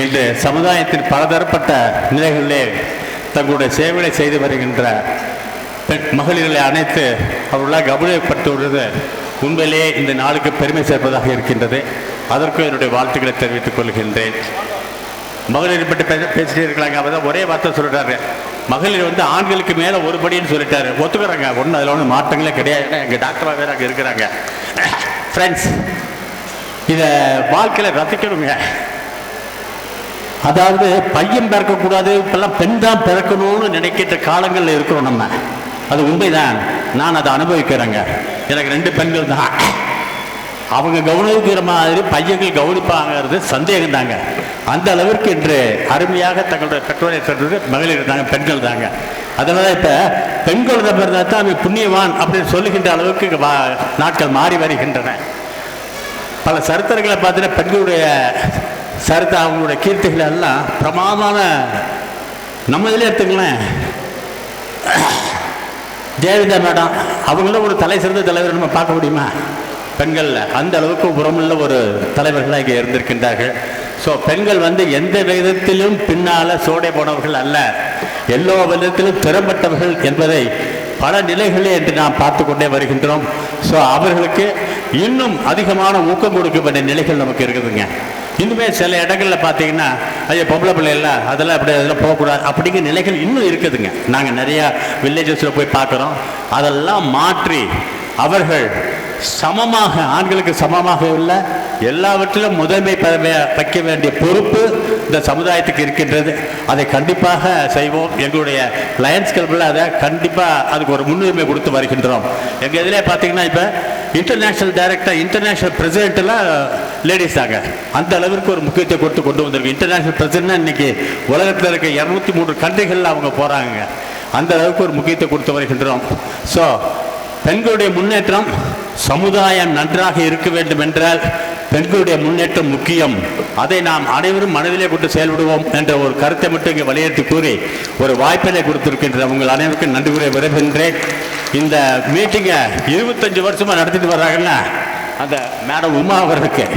இன்று சமுதாயத்தின் பலதரப்பட்ட நிலைகளிலே தங்களுடைய சேவைகளை செய்து வருகின்ற மகளிர்களை அனைத்து அவர்களால் கௌரவப்படுத்துவது உண்மையிலேயே இந்த நாளுக்கு பெருமை சேர்ப்பதாக இருக்கின்றது. அதற்கும் என்னுடைய வாழ்த்துக்களை தெரிவித்துக் கொள்கின்றேன். மகளிரை பற்றி பேசிட்டே இருக்கிறாங்க. அவர் தான் ஒரே வார்த்தை சொல்லிட்டாரு, மகளிர் வந்து ஆண்களுக்கு மேலே ஒரு படின்னு சொல்லிட்டாரு. ஒத்துக்கிறாங்க, ஒன்றும் அதில் ஒன்றும் மாற்றங்களே கிடையாது. எங்கள் டாக்டராக வேறு அங்கே இருக்கிறாங்க. ஃப்ரெண்ட்ஸ், இதை வாழ்க்கையில் ரசிக்கணுங்க. அதாவது பையன் பிறக்கக்கூடாது, இப்பெல்லாம் பெண் தான் பிறக்கணும்னு நினைக்கிற காலங்களில் இருக்கிறோம் நம்ம. அது உண்மைதான். நான் அதை அனுபவிக்கிறேங்க. எனக்கு 2 பெண்கள் தான். அவங்க கவனிக்கிற மாதிரி பையன்கள் கவனிப்பாங்கிறது சந்தேகம் தாங்க. அந்த அளவிற்கு இன்று அருமையாக தங்களுடைய பெற்றோரை சொல்றது மகளிர் தாங்க, பெண்கள் தாங்க. அதனால இப்போ பெண்கள் பிறந்தா தான் அவன் புண்ணியவான் அப்படின்னு சொல்லுகின்ற அளவுக்கு நாட்கள் மாறி வருகின்றன. பல சரித்திரங்களை பார்த்தீங்கன்னா பெண்களுடைய சரித்திரம், அவங்களுடைய கீர்த்திகள் எல்லாம் பிரமாதமான. நம்ம இதில் எடுத்துக்கலாம், ஜெயலலிதா மேடம் அவங்களும் ஒரு தலை சிறந்த தலைவர் நம்ம பார்க்க முடியுமா? பெண்களில் அந்த அளவுக்கு உரமுள்ள ஒரு தலைவர்களாக இங்கே இருந்திருக்கின்றார்கள். ஸோ பெண்கள் வந்து எந்த விதத்திலும் பின்னால் சோடை போனவர்கள் அல்ல, எல்லா விதத்திலும் திறம்பட்டவர்கள் என்பதை பல நிலைகளே என்று நாம் பார்த்து கொண்டே வருகின்றோம். ஸோ அவர்களுக்கு இன்னும் அதிகமான ஊக்கம் கொடுக்க வேண்டிய நிலைகள் நமக்கு இருக்குதுங்க. இன்னுமே சில இடங்களில் பார்த்தீங்கன்னா ஐயோ பொம்பளை பிள்ளைலாம் அதெல்லாம் அப்படி அதெல்லாம் போகக்கூடாது அப்படிங்கிற நிலைகள் இன்னும் இருக்குதுங்க. நாங்கள் நிறையா வில்லேஜஸில் போய் பார்க்குறோம். அதெல்லாம் மாற்றி அவர்கள் சமமாக, ஆண்களுக்கு சமமாக உள்ள எல்லாவற்றிலும் முதன்மை வைக்க வேண்டிய பொறுப்பு இந்த சமுதாயத்துக்கு இருக்கின்றது. அதை கண்டிப்பாக செய்வோம். எங்களுடைய லயன்ஸ் கிளப்பில் அதை கண்டிப்பாக அதுக்கு ஒரு முன்னுரிமை கொடுத்து வருகின்றோம். எங்கள் இதிலே பார்த்தீங்கன்னா இப்போ இன்டர்நேஷ்னல் டைரக்டர், இன்டர்நேஷ்னல் பிரசிடென்ட்லாம் லேடிஸ் தாங்க. அந்த அளவிற்கு ஒரு முக்கியத்துவம் கொடுத்து கொண்டு வந்திருக்கு. இன்டர்நேஷ்னல் பிரசிடென்ட்னா இன்றைக்கி உலகத்தில் இருக்க 203 கண்ட்ரிகளில் அவங்க போகிறாங்க. அந்த அளவுக்கு ஒரு முக்கியத்துவம் கொடுத்து வருகின்றோம். ஸோ பெண்களுடைய முன்னேற்றம், சமுதாயம் நன்றாக இருக்க வேண்டும் என்றால் பெண்களுடைய முன்னேற்றம் முக்கியம். அதை நாம் அனைவரும் மனதிலே கொண்டு செயல்படுவோம் என்ற ஒரு கருத்தை மட்டும் இங்கே வலியுறுத்தி கூறி ஒரு வாய்ப்பினை கொடுத்திருக்கின்ற உங்கள் அனைவருக்கும் நன்றி கூற விரும்புகின்றேன். இந்த மீட்டிங்கை 25 வருஷமாக நடத்திட்டு வர்றாங்கன்னா அந்த மேடம் உமா அவர்களுக்கு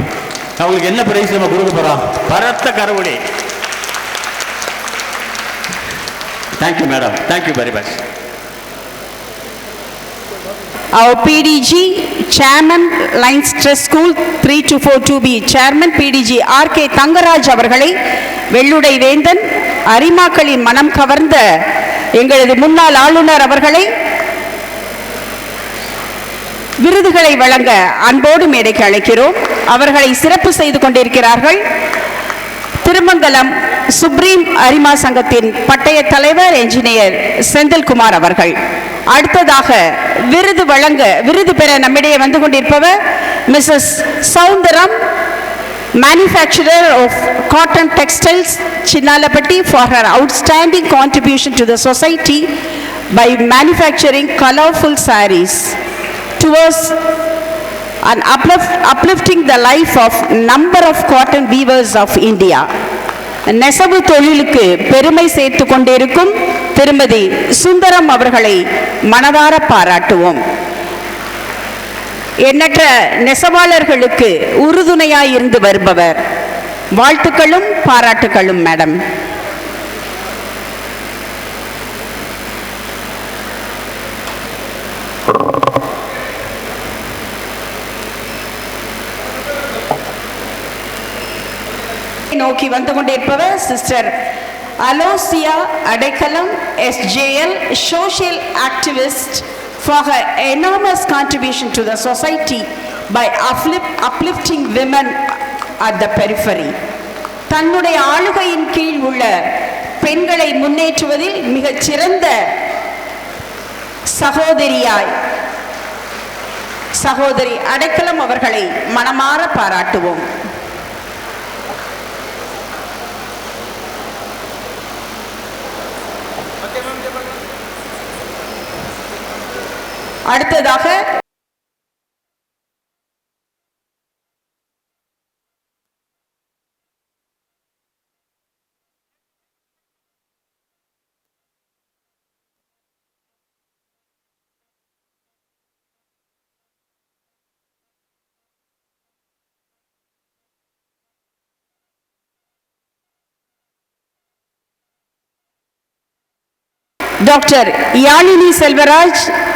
அவங்களுக்கு என்ன பிரைஸ் நம்ம கொடுக்க போகிறோம்? பரத்த கரவொலி. Thank you madam, thank you very much. Our PDG, Chairman, Lions Trust School 3242B, Chairman PDG R.K. Thangaraj அவர்களை வெள்ளுடை வேந்தன், அரிமாக்களின் மனம் கவர்ந்த எங்களது முன்னாள் ஆளுநர் அவர்களை விருதுகளை வழங்க அன்போடு மேடைக்கு அழைக்கிறோம். அவர்களை சிறப்பு செய்து கொண்டிருக்கிறார்கள் திருமங்கலம் சுப்ரீம் அரிமா சங்கத்தின் பட்டய தலைவர் என்ஜினியர் செந்தில்குமார் அவர்கள். அடுத்ததாக விருது பெற நம்மிடையே வந்து கொண்டிருப்பவர் Mrs Soundaram, manufacturer of cotton textiles, Chinnalapatti, for her outstanding contribution to the society by manufacturing colorful sarees towards and uplifting the life of number of cotton weavers of India. நெசவு தொழிலுக்கு பெருமை சேர்த்து கொண்டிருக்கும் திருமதி சுந்தரம் அவர்களை மனதார பாராட்டுவோம். எண்ணற்ற நெசவாளர்களுக்கு உறுதுணையாய் இருந்து வருபவர். வாழ்த்துக்களும் பாராட்டுகளும் மேடம். நோக்கி வந்து கொண்டிருப்பவர் சிஸ்டர் அலோசியா அடைக்கலம் SJL, social activist for her enormous contribution to the society by uplifting women at the periphery. தன்னுடைய ஆளுகையின் கீழ் உள்ள பெண்களை முன்னேற்றுவதில் மிகச் சிறந்த சகோதரி அடைக்கலம் அவர்களை மனமாற பாராட்டுவோம். அடுத்ததாக Dr. Yalini Selvaraj,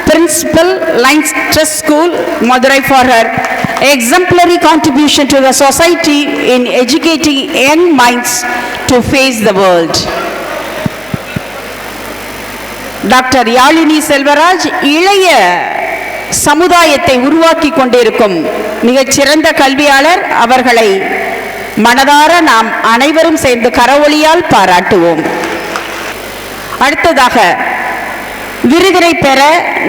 Principal, Lions Trust School, Madurai, for her exemplary contribution to the society in educating young minds to face the world. Dr. Yalini Selvaraj, இளைய சமுதாயத்தை உருவாக்கி கொண்டிருக்கும் மிகச்சிறந்த கல்வியாளர். அவர்களை மனதார நாம் அனைவரும் சேர்ந்து கரவொலியால் பாராட்டுவோம். அடுத்ததாக விருதினை பெற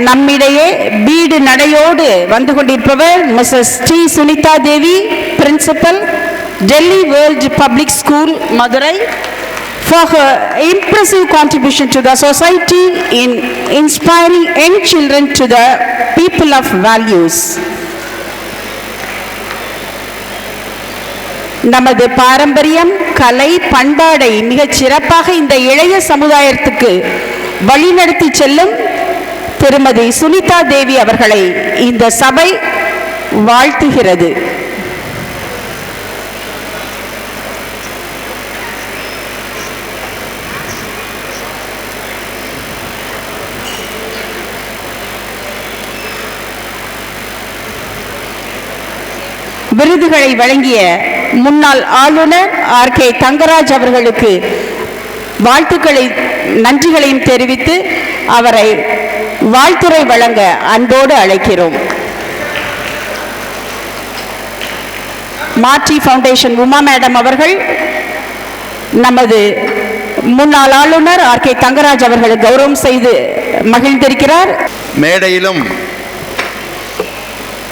நம்மிடையே பீடு நடையோடு வந்து கொண்டிருப்பவர் Mrs D Sunitha Devi, principal, Delhi world public school, Madurai, for her impressive contribution to the society in inspiring young children to the people of values. நமது பாரம்பரியம், கலை, பண்பாடை மிகச் சிறப்பாக இந்த இளைய சமுதாயத்துக்கு வழிநடத்தி செல்லும் திருமதி சுனிதா தேவி அவர்களை இந்த சபை வாழ்த்துகிறது. விருதுகளை வழங்கிய முன்னாள் ஆளுநர் RK தங்கராஜ் அவர்களுக்கு வாழ்த்துக்களை நன்றிகளையும் தெரிவித்து அவரை வாழ்த்துரை வழங்க அன்போடு அழைக்கிறோம். மார்டி ஃபவுண்டேஷன் உமா மேடம் அவர்கள் நமது முன்னாள் ஆளுநர் RK தங்கராஜ் அவர்களை கௌரவம் செய்து மகிழ்ந்திருக்கிறார். மேடையிலும்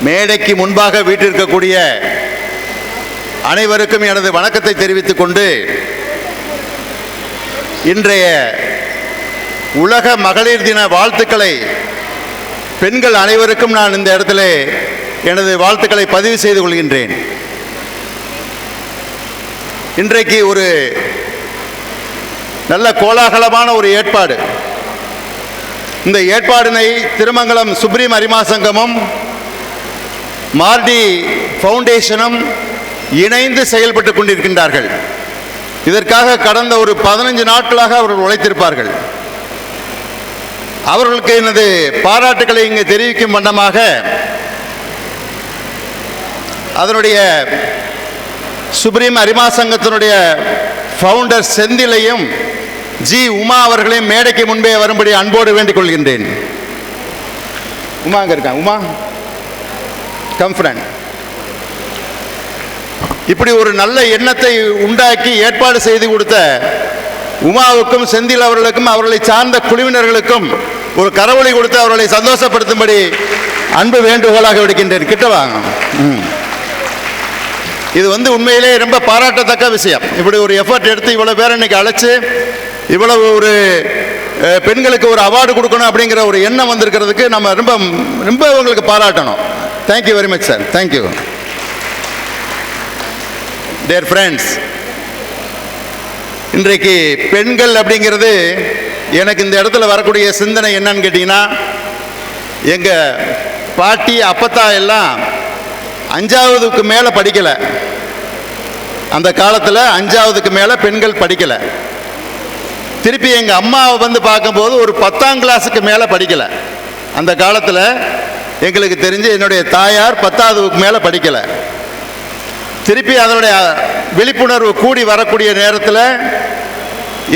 மேடைக்கு முன்பாக வீட்டிருக்கக்கூடிய அனைவருக்கும் எனது வணக்கத்தை தெரிவித்துக் கொண்டு இன்றைய உலக மகளிர் தின வாழ்த்துக்களை பெண்கள் அனைவருக்கும் நான் இந்த இடத்துல எனது வாழ்த்துக்களை பதிவு செய்து கொள்கின்றேன். இன்றைக்கு ஒரு நல்ல கோலாகலமான ஒரு ஏற்பாடு. இந்த ஏற்பாடினை திருமங்கலம் சுப்ரீம் அரிமா சங்கமும் மார்டி ஃபவுண்டேஷனும் இணைந்து செயல்பட்டு கொண்டிருக்கின்றார்கள். இதற்காக கடந்த ஒரு 15 நாட்களாக அவர்கள் உழைத்திருப்பார்கள். அவர்களுக்கு எனது பாராட்டுக்களை இங்கு தெரிவிக்கும் வண்ணமாக அதனுடைய சுப்ரீம் அரிமா சங்கத்தினுடைய ஃபவுண்டர் செந்திலையும் ஜி உமா அவர்களையும் மேடைக்கு முன்பே வரும்படி அன்போடு வேண்டிக் கொள்கின்றேன். உமா அங்கே இருக்காங்க. உமா கம்ஃப்ரண்ட். இப்படி ஒரு நல்ல எண்ணத்தை உண்டாக்கி ஏற்பாடு செய்து கொடுத்த உமாவுக்கும் செந்தில் அவர்களுக்கும் அவர்களை சார்ந்த குழுவினர்களுக்கும் ஒரு கரவொலி கொடுத்து அவர்களை சந்தோஷப்படுத்தும்படி அன்பு வேண்டுகோளாக விடுக்கின்றேன். கிட்ட வாங்க. இது உண்மையிலே ரொம்ப பாராட்டத்தக்க விஷயம். இப்படி ஒரு எஃபர்ட் எடுத்து இவ்வளவு பேர் இன்னைக்கு அழைச்சு இவ்வளவு ஒரு பெண்களுக்கு ஒரு அவார்டு கொடுக்கணும் அப்படிங்கிற ஒரு எண்ணம் வந்திருக்கிறதுக்கு நம்ம ரொம்ப ரொம்ப உங்களுக்கு பாராட்டணும். Thank you very much sir. Thank you. Dear friends, இன்றைக்கு பெண்கள் அப்படிங்கிறது எனக்கு இந்த இடத்துல வரக்கூடிய சிந்தனை என்னன்னு கேட்டிங்கன்னா, எங்கள் பாட்டி அப்பத்தா எல்லாம் 5வதுக்கு மேலே படிக்கலை. அந்த காலத்தில் 5வதுக்கு மேலே பெண்கள் படிக்கலை. திருப்பி எங்கள் அம்மாவை வந்து பார்க்கும்போது ஒரு 10ஆம் கிளாஸுக்கு மேலே படிக்கலை. அந்த காலத்தில் எங்களுக்கு தெரிஞ்சு என்னுடைய தாயார் 10வதுக்கு மேலே படிக்கலை. திருப்பி அதனுடைய விழிப்புணர்வு கூடி வரக்கூடிய நேரத்தில்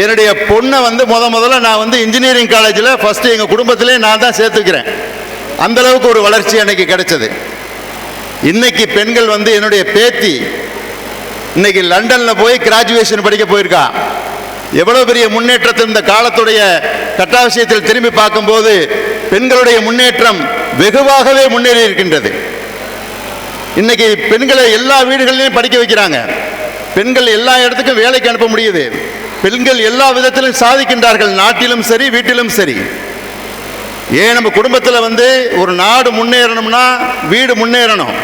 என்னுடைய பொண்ணை வந்து முதல்ல நான் வந்து இன்ஜினியரிங் காலேஜில் ஃபஸ்ட்டு எங்கள் குடும்பத்திலே நான் தான் சேர்த்துக்கிறேன். அந்தளவுக்கு ஒரு வளர்ச்சி எனக்கு கிடைச்சது. இன்னைக்கு பெண்கள் வந்து என்னுடைய பேத்தி இன்னைக்கு லண்டனில் போய் கிராஜுவேஷன் படிக்க போயிருக்கா. எவ்வளோ பெரிய முன்னேற்றத்தை இந்த காலத்துடைய கட்டாட்சியத்தில் திரும்பி பார்க்கும்போது பெண்களுடைய முன்னேற்றம் வெகுவாகவே முன்னேறி இருக்கின்றது. இன்னைக்கு பெண்களை எல்லா வீடுகளிலும் படிக்க வைக்கிறாங்க. பெண்கள் எல்லா இடத்துக்கும் வேலைக்கு அனுப்ப முடியுது. பெண்கள் எல்லா விதத்திலும் சாதிக்கின்றார்கள், நாட்டிலும் சரி வீட்டிலும் சரி. ஏன் நம்ம குடும்பத்தில் வந்து ஒரு நாடு முன்னேறணும்னா வீடு முன்னேறணும்.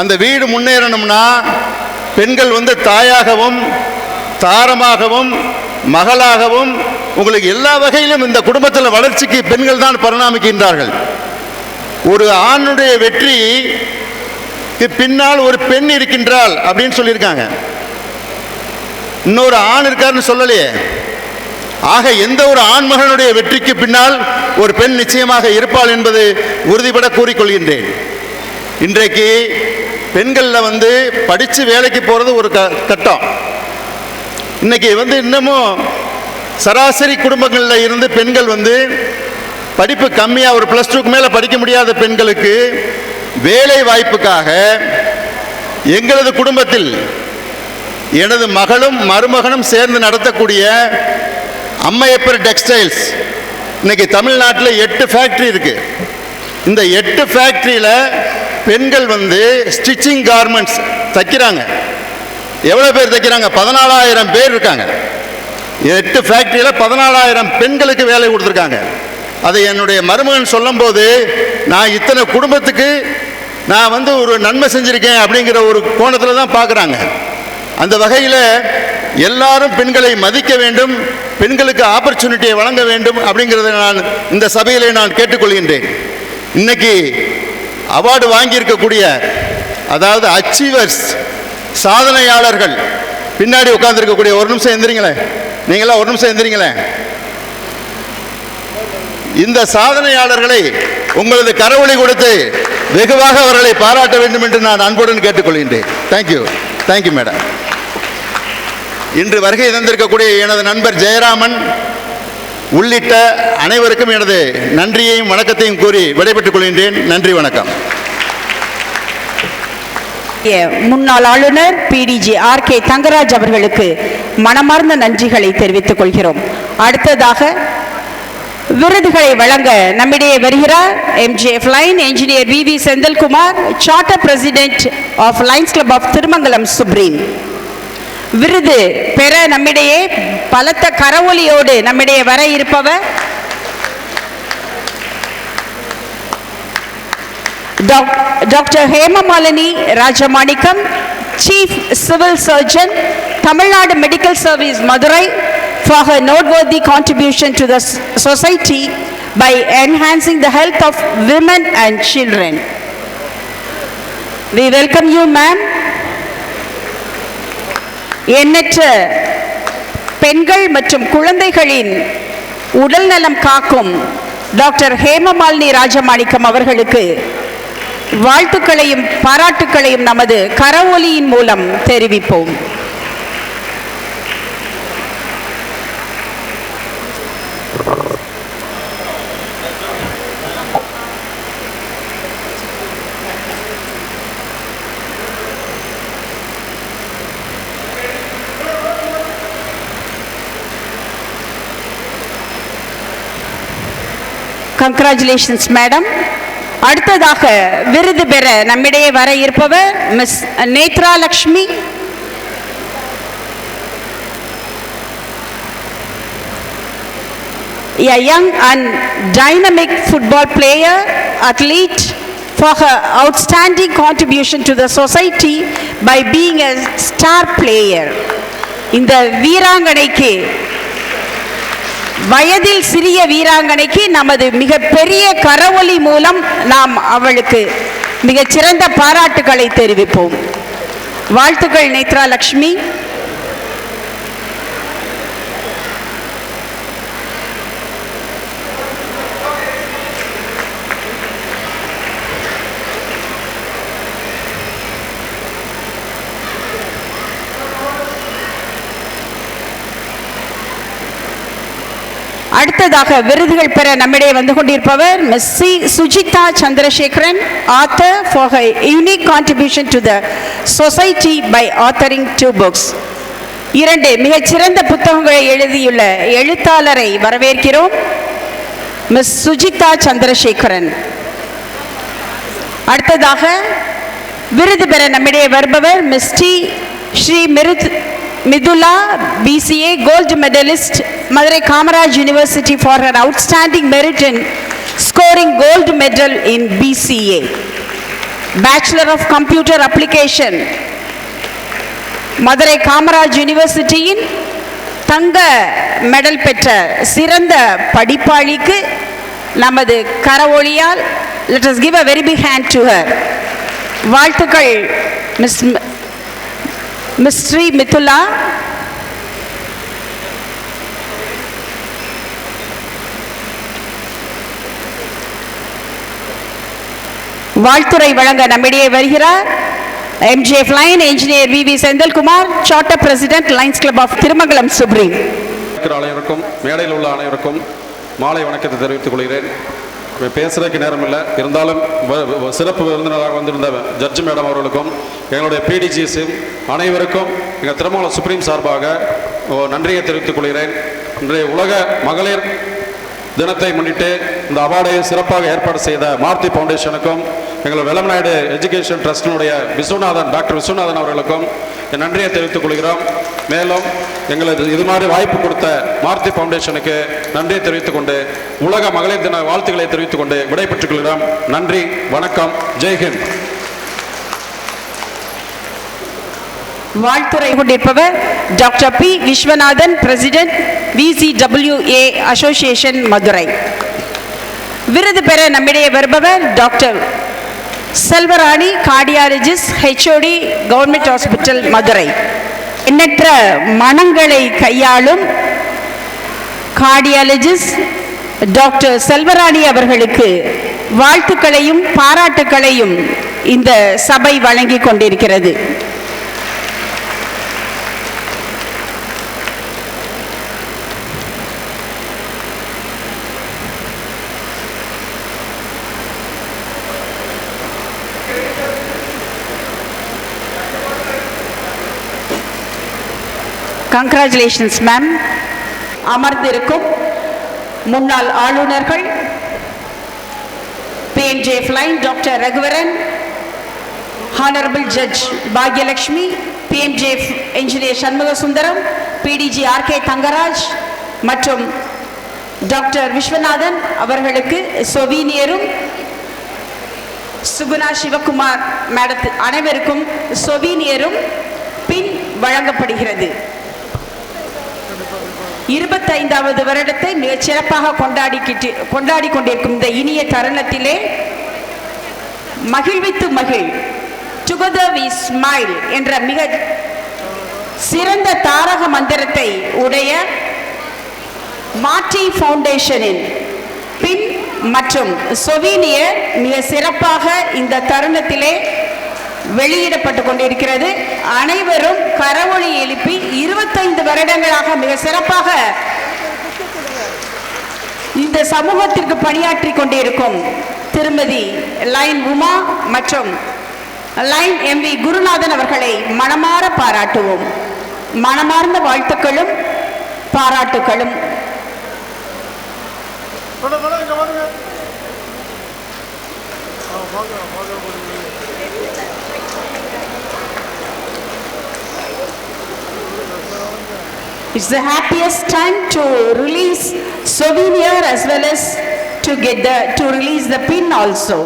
அந்த வீடு முன்னேறணும்னா பெண்கள் வந்து தாயாகவும் தாரமாகவும் மகளாகவும் உங்களுக்கு எல்லா வகையிலும் இந்த குடும்பத்தில் வளர்ச்சிக்கு பெண்கள் தான் பரிணாமிக்கின்றார்கள். ஒரு ஆணுடைய வெற்றிக்கு பின்னால் ஒரு பெண் இருக்கின்றாள் அப்படின்னு சொல்லியிருக்காங்க. இன்னொரு ஆண் இருக்காருன்னு சொல்லலையே. ஆக எந்த ஒரு ஆண்மகனுடைய வெற்றிக்கு பின்னால் ஒரு பெண் நிச்சயமாக இருப்பாள் என்பது உறுதிபட கூறிக்கொள்கின்றேன். இன்றைக்கு பெண்களில் வந்து படித்து வேலைக்கு போகிறது ஒரு கட்டம். இன்னைக்கு வந்து இன்னமும் சராசரி குடும்பங்களில் இருந்து பெண்கள் வந்து படிப்பு கம்மியாக ஒரு +2க்கு மேலே படிக்க முடியாத பெண்களுக்கு வேலை வாய்ப்புக்காக எங்களது குடும்பத்தில் எனது மகளும் மருமகனும் சேர்ந்து நடத்தக்கூடிய அம்மையப்பர் டெக்ஸ்டைல்ஸ் இன்னைக்கு தமிழ்நாட்டில் 8 ஃபேக்ட்ரி இருக்கு. இந்த 8 ஃபேக்ட்ரியில் பெண்கள் வந்து ஸ்டிச்சிங் கார்மெண்ட்ஸ் தைக்கிறாங்க. எவ்வளோ பேர் தைக்கிறாங்க? 14,000 பேர் இருக்காங்க. 8 ஃபேக்ட்ரியில் 14,000 பெண்களுக்கு வேலை கொடுத்துருக்காங்க. அதை என்னுடைய மருமகன் சொல்லும்போது நான் இத்தனை குடும்பத்துக்கு நான் வந்து ஒரு நன்மை செஞ்சுருக்கேன் அப்படிங்கிற ஒரு கோணத்தில் தான் பார்க்குறாங்க. அந்த வகையில் எல்லாரும் பெண்களை மதிக்க வேண்டும், பெண்களுக்கு ஆப்பர்ச்சுனிட்டியை வழங்க வேண்டும் அப்படிங்கிறத நான் இந்த சபையிலே நான் கேட்டுக்கொள்கின்றேன். இன்னைக்கு அவார்டு வாங்கியிருக்கக்கூடிய அதாவது அச்சீவர்ஸ் சாதனையாளர்கள் பின்னாடி உட்கார்ந்துருக்கக்கூடிய ஒரு நிமிஷம் எந்திரிங்களேன், நீங்களாம் ஒரு நிமிஷம் எந்திரிங்களேன். இந்த சாதனையாளர்களை உங்களது கரவொலி கொடுத்து வெகுவாக அவர்களை பாராட்ட வேண்டும் என்று நான் அன்புடன் கேட்டுக்கொள்கின்றேன். தேங்க்யூ. Thank you madam. இன்று வருகை தந்திருக்கக்கூடிய எனது நண்பர் ஜெயராமன் உள்ளிட்ட அனைவருக்கும் எனது நன்றியையும் வணக்கத்தையும் கூறி விடைபெற்றுக் கொள்கின்றேன். நன்றி, வணக்கம். முன்னாள் ஆளுநர் PDG RK தங்கராஜ் அவர்களுக்கு மனமார்ந்த நன்றிகளை தெரிவித்துக் கொள்கிறோம். அடுத்ததாக விருதுகளை வழங்க நம்மிடையே வருகிறார் MGF lion engineer VV Senthilkumar, charter president of lions club of Thirumangalam supreme. விருது பெற நம்மிடையே பலத்த கரவொலியோடு நம்மிடையே வர இருப்பவர் doctor Hemamalini Rajamanickam, chief civil surgeon, Tamil Nadu medical service Madurai, for her noteworthy contribution to the society by enhancing the health of women and children. We welcome you, ma'am. எண்ணற்ற பெண்கள் மற்றும் குழந்தைகளின் உடல் நலம் காக்கும் டாக்டர் ஹேமமாலினி ராஜமாணிக்கம் அவர்களுக்கு வாழ்த்துக்களையும் பாராட்டுக்களையும் நமது கரவொலியின் மூலம் தெரிவிப்போம். Congratulations madam. அடுத்ததாக விருது பெற நம்மிடையே வர இருப்பவர் miss Nethra Lakshmi. A young and dynamic football player, athlete, for her outstanding contribution to the society by being a star player. இந்த வீராங்கனைக்கு வயதில் சிறிய வீராங்கனைக்கு நமது மிக பெரிய கரவொலி மூலம் நாம் அவளுக்கு மிகச்சிறந்த பாராட்டுகளை தெரிவிப்போம். வாழ்த்துக்கள் நேத்ரா லக்ஷ்மி. அடுத்ததாக விருதுகள் பெற நம்மிடையே வந்து கொண்டிருப்பவர் miss C Sujitha Chandrasekaran, author for her unique contribution to the society by authoring 2 books. 2 மிகச்சிறந்த புத்தகங்களை எழுதியுள்ள எழுத்தாளரை வரவேற்கிறோம். மிஸ் சுஜிதா சந்திரசேகரன். அடுத்ததாக விருது பெற நம்மிடையே வருபவர் miss D Sri Mithula, BCA Gold Medalist, Madurai Kamaraj University for her outstanding merit in scoring Gold Medal in BCA. Bachelor of Computer Application, Madurai Kamaraj University in தங்க மெடல் பெற்ற சிறந்த படிப்பாளிக்கு நமது கரவொலியால் let us give a very big hand to her. வாழ்த்துக்கள் miss Sri Mithula. வாழ்த்துரை வழங்க நம்மிடையே வருகிறார் MGF lion engineer VV Senthilkumar, charter president lions club of Thirumangalam supreme. அனைவருக்கும் மேடையில் உள்ள அனைவருக்கும் மாலை வணக்கத்தை தெரிவித்துக் கொள்கிறேன். பேசுறதுக்கு நேரம் இல்லை, இருந்தாலும் சிறப்பு விருந்தினராக வந்திருந்த ஜட்ஜ் மேடம் அவர்களுக்கும் எங்களுடைய PDGs அனைவருக்கும் எங்கள் திருமங்கலம் சுப்ரீம் சார்பாக நன்றியை தெரிவித்துக் கொள்கிறேன். இன்றைய உலக மகளிர் தினத்தை முன்னிட்டு இந்த அவார்டை சிறப்பாக ஏற்பாடு செய்த மாருதி ஃபவுண்டேஷனுக்கும் எங்கள் வெள்ளமநாயுடு எஜுகேஷன் ட்ரஸ்டினுடைய டாக்டர் விஸ்வநாதன் அவர்களுக்கும் என் நன்றியை தெரிவித்துக் கொள்கிறோம். மேலும் எங்களுக்கு இது மாதிரி வாய்ப்பு கொடுத்த மாருதி ஃபவுண்டேஷனுக்கு நன்றியை தெரிவித்துக் கொண்டு உலக மகளிர் தின வாழ்த்துக்களை தெரிவித்துக் கொண்டு விடைபெற்றுக் கொள்கிறோம். நன்றி, வணக்கம், ஜெய்ஹிந்த். வாழ்த்துரை கொண்டிருப்பவர் doctor P Viswanathan, president VCWA association Madurai. விருது பெற நம்மிடையே வருபவர் doctor Selvarani, cardiologist, HOD government hospital Madurai. எண்ணற்ற மனங்களை கையாளும் கார்டியாலஜிஸ்ட் டாக்டர் செல்வராணி அவர்களுக்கு வாழ்த்துக்களையும் பாராட்டுக்களையும் இந்த சபை வழங்கிக் கொண்டிருக்கிறது. Congratulations ma'am. அமர்ந்திருக்கும் முன்னாள் ஆளுநர்கள் PNJF line doctor Raghuvaran, honourable judge Bhagyalakshmi, PNJF engineer Shanmuga Sundaram, PDG RK Thangaraj மற்றும் டாக்டர் விஸ்வநாதன் அவர்களுக்கு சொவீனியரும், சுகுணா சிவகுமார் மேடத்து அனைவருக்கும் சொவீனியரும் பின் வழங்கப்படுகிறது. 25வது வருடத்தை மிகச் சிறப்பாக கொண்டாடி கொண்டிருக்கும் இந்த இனிய தருணத்திலே மகிழ்வித்து மகிழ், டுகெதர் வி ஸ்மைல் என்ற மிக சிறந்த தாரக மந்திரத்தை உடைய மார்டி ஃபவுண்டேஷனின் பின் மற்றும் சொவீனியர் மிக சிறப்பாக இந்த தருணத்திலே வெளியிடப்பட்டு கொண்டிருக்கிறது. அனைவரும் கரவொலி எழுப்பி 25 வருடங்களாக மிக சிறப்பாக இந்த சமூகத்திற்கு பணியாற்றி கொண்டிருக்கும் திருமதி லைன் உமா மற்றும் லைன் MV குருநாதன் அவர்களை மனமாற பாராட்டுவோம். மனமார்ந்த வாழ்த்துக்களும் பாராட்டுகளும். It's the happiest time to release souvenir as well as to release the pin also.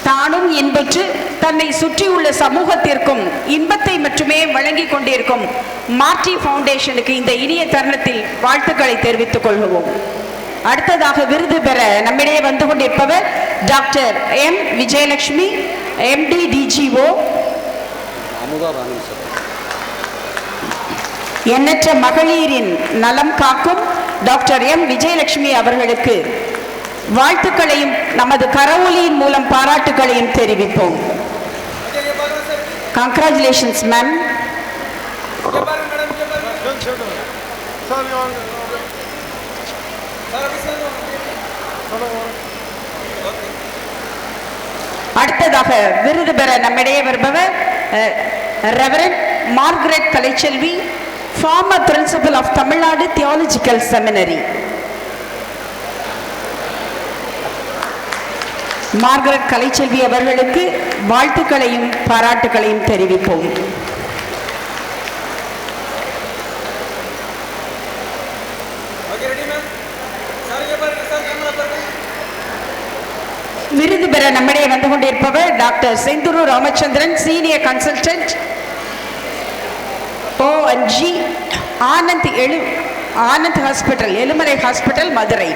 தானும் இன்புற்று தன்னை சுற்றியுள்ள சமூகத்திற்கும் இன்பத்தை மட்டுமே வழங்கிக் கொண்டிருக்கும் மார்டி ஃபவுண்டேஷனுக்கு இந்த இனிய தருணத்தில் வாழ்த்துக்களை தெரிவித்துக் கொள்வோம். அடுத்ததாக விருது பெற நம்மிடையே வந்து கொண்டிருப்பவர் doctor M Vijayalakshmi, MD DGO, எண்ணற்ற மகளிரின் நலம் காக்கும் டாக்டர் எம் விஜயலட்சுமி அவர்களுக்கு வாழ்த்துக்களையும் நமது கரவொலியின் மூலம் பாராட்டுகளையும் தெரிவிப்போம். Congratulations, ma'am. அடுத்ததாக விருது பெற நம்மிடையே வருபவர் reverend Margaret Kalaiselvi, former principal of Tamil Nadu theological seminary. Margaret Kalaiselvi அவர்களுக்கு வாழ்த்துக்களையும் பாராட்டுகளையும் தெரிவிப்போம். விருது பெற நம்மிடையே வந்து கொண்டிருப்பவர் doctor Senthuru Ramachandran, senior consultant ONG Anand hospital, Elumalai hospital, Madurai.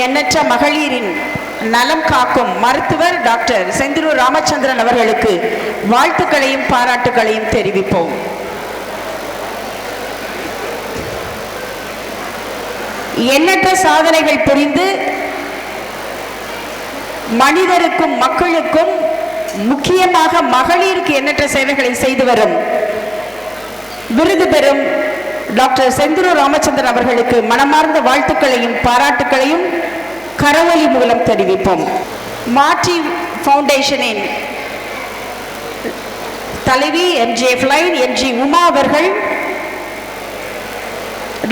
எண்ணற்ற மகளிரின் நலம் காக்கும் மருத்துவர் டாக்டர் செந்தூரு ராமச்சந்திரன் அவர்களுக்கு வாழ்த்துக்களையும் பாராட்டுகளையும் தெரிவிப்போம். எண்ணற்ற சாதனைகள் புரிந்து மனிதருக்கும் மக்களுக்கும் முக்கியமாக மகளிருக்கு எண்ணற்ற சேவைகளை செய்து வரும் விருது பெறும் டாக்டர் செந்தூரு ராமச்சந்திரன் அவர்களுக்கு மனமார்ந்த வாழ்த்துக்களையும் பாராட்டுகளையும் கரவொலி மூலம் தெரிவிப்போம். மார்டி ஃபவுண்டேஷனின் தலைவி MJ Flyne MG உமா அவர்கள்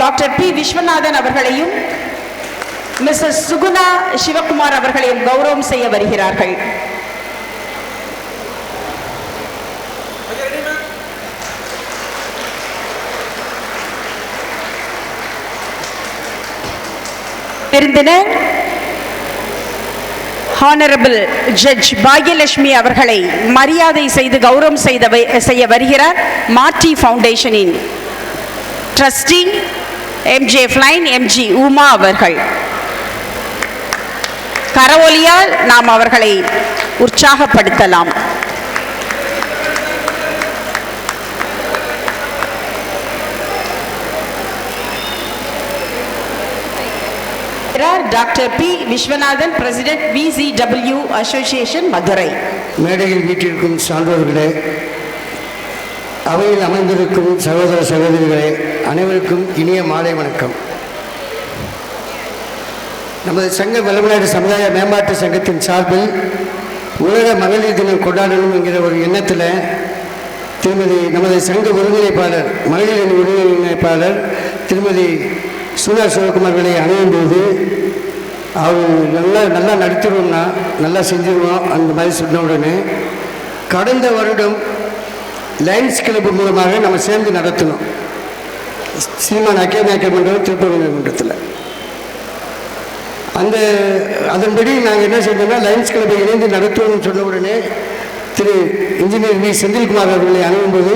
டாக்டர் P விஸ்வநாதன் அவர்களையும் மிஸ்ஸஸ் சுகுணா சிவகுமார் அவர்களையும் கௌரவம் செய்ய வருகிறார்கள். விருந்தினர் ஹானரபிள் ஜட்ஜ் பாக்யலட்சுமி அவர்களை மரியாதை செய்து கௌரவம் செய்ய வருகிறார் மார்டி ஃபவுண்டேஷனின் trustee MJ Flyne MG Uma அவர்கள். கரவொலியால் நாம் அவர்களை உற்சாகப்படுத்தலாம். Doctor P Viswanathan, president VCW association, Madurai. மேடையில் வீட்டிற்கும் சான்றோர்களே, அவையில் அமைந்திருக்கும் சகோதர சகோதரிகளே, அனைவருக்கும் இனிய மாலை வணக்கம். நமது சங்க வல்லநாடு சமுதாய மேம்பாட்டு சங்கத்தின் சார்பில் உலக மகளிர் தினம் கொண்டாடணும் என்கிற ஒரு எண்ணத்தில் திருமதி நமது சங்க ஒருங்கிணைப்பாளர், மகளிர் ஒருங்கிணைப்பாளர் திருமதி சுனா சிவகுமார்களை அணுகும் போது அவர் நல்லா நடித்துருவோம்னா நல்லா செஞ்சுருவோம் அந்த மாதிரி சொன்ன உடனே கடந்த வருடம் லயன்ஸ் கிளப் மூலமாக நம்ம சேர்ந்து நடத்தணும் சீமான் அக்கேமியாக்க மண்டலம் திருப்பதி மன்றத்தில். அதன்படி நாங்கள் என்ன செஞ்சோம்னா லயன்ஸ் கிளப்பை இணைந்து நடத்துவோம்னு சொன்ன உடனே திரு இன்ஜினியர் வி செந்தில்குமார் அவர்களை அணுகும்போது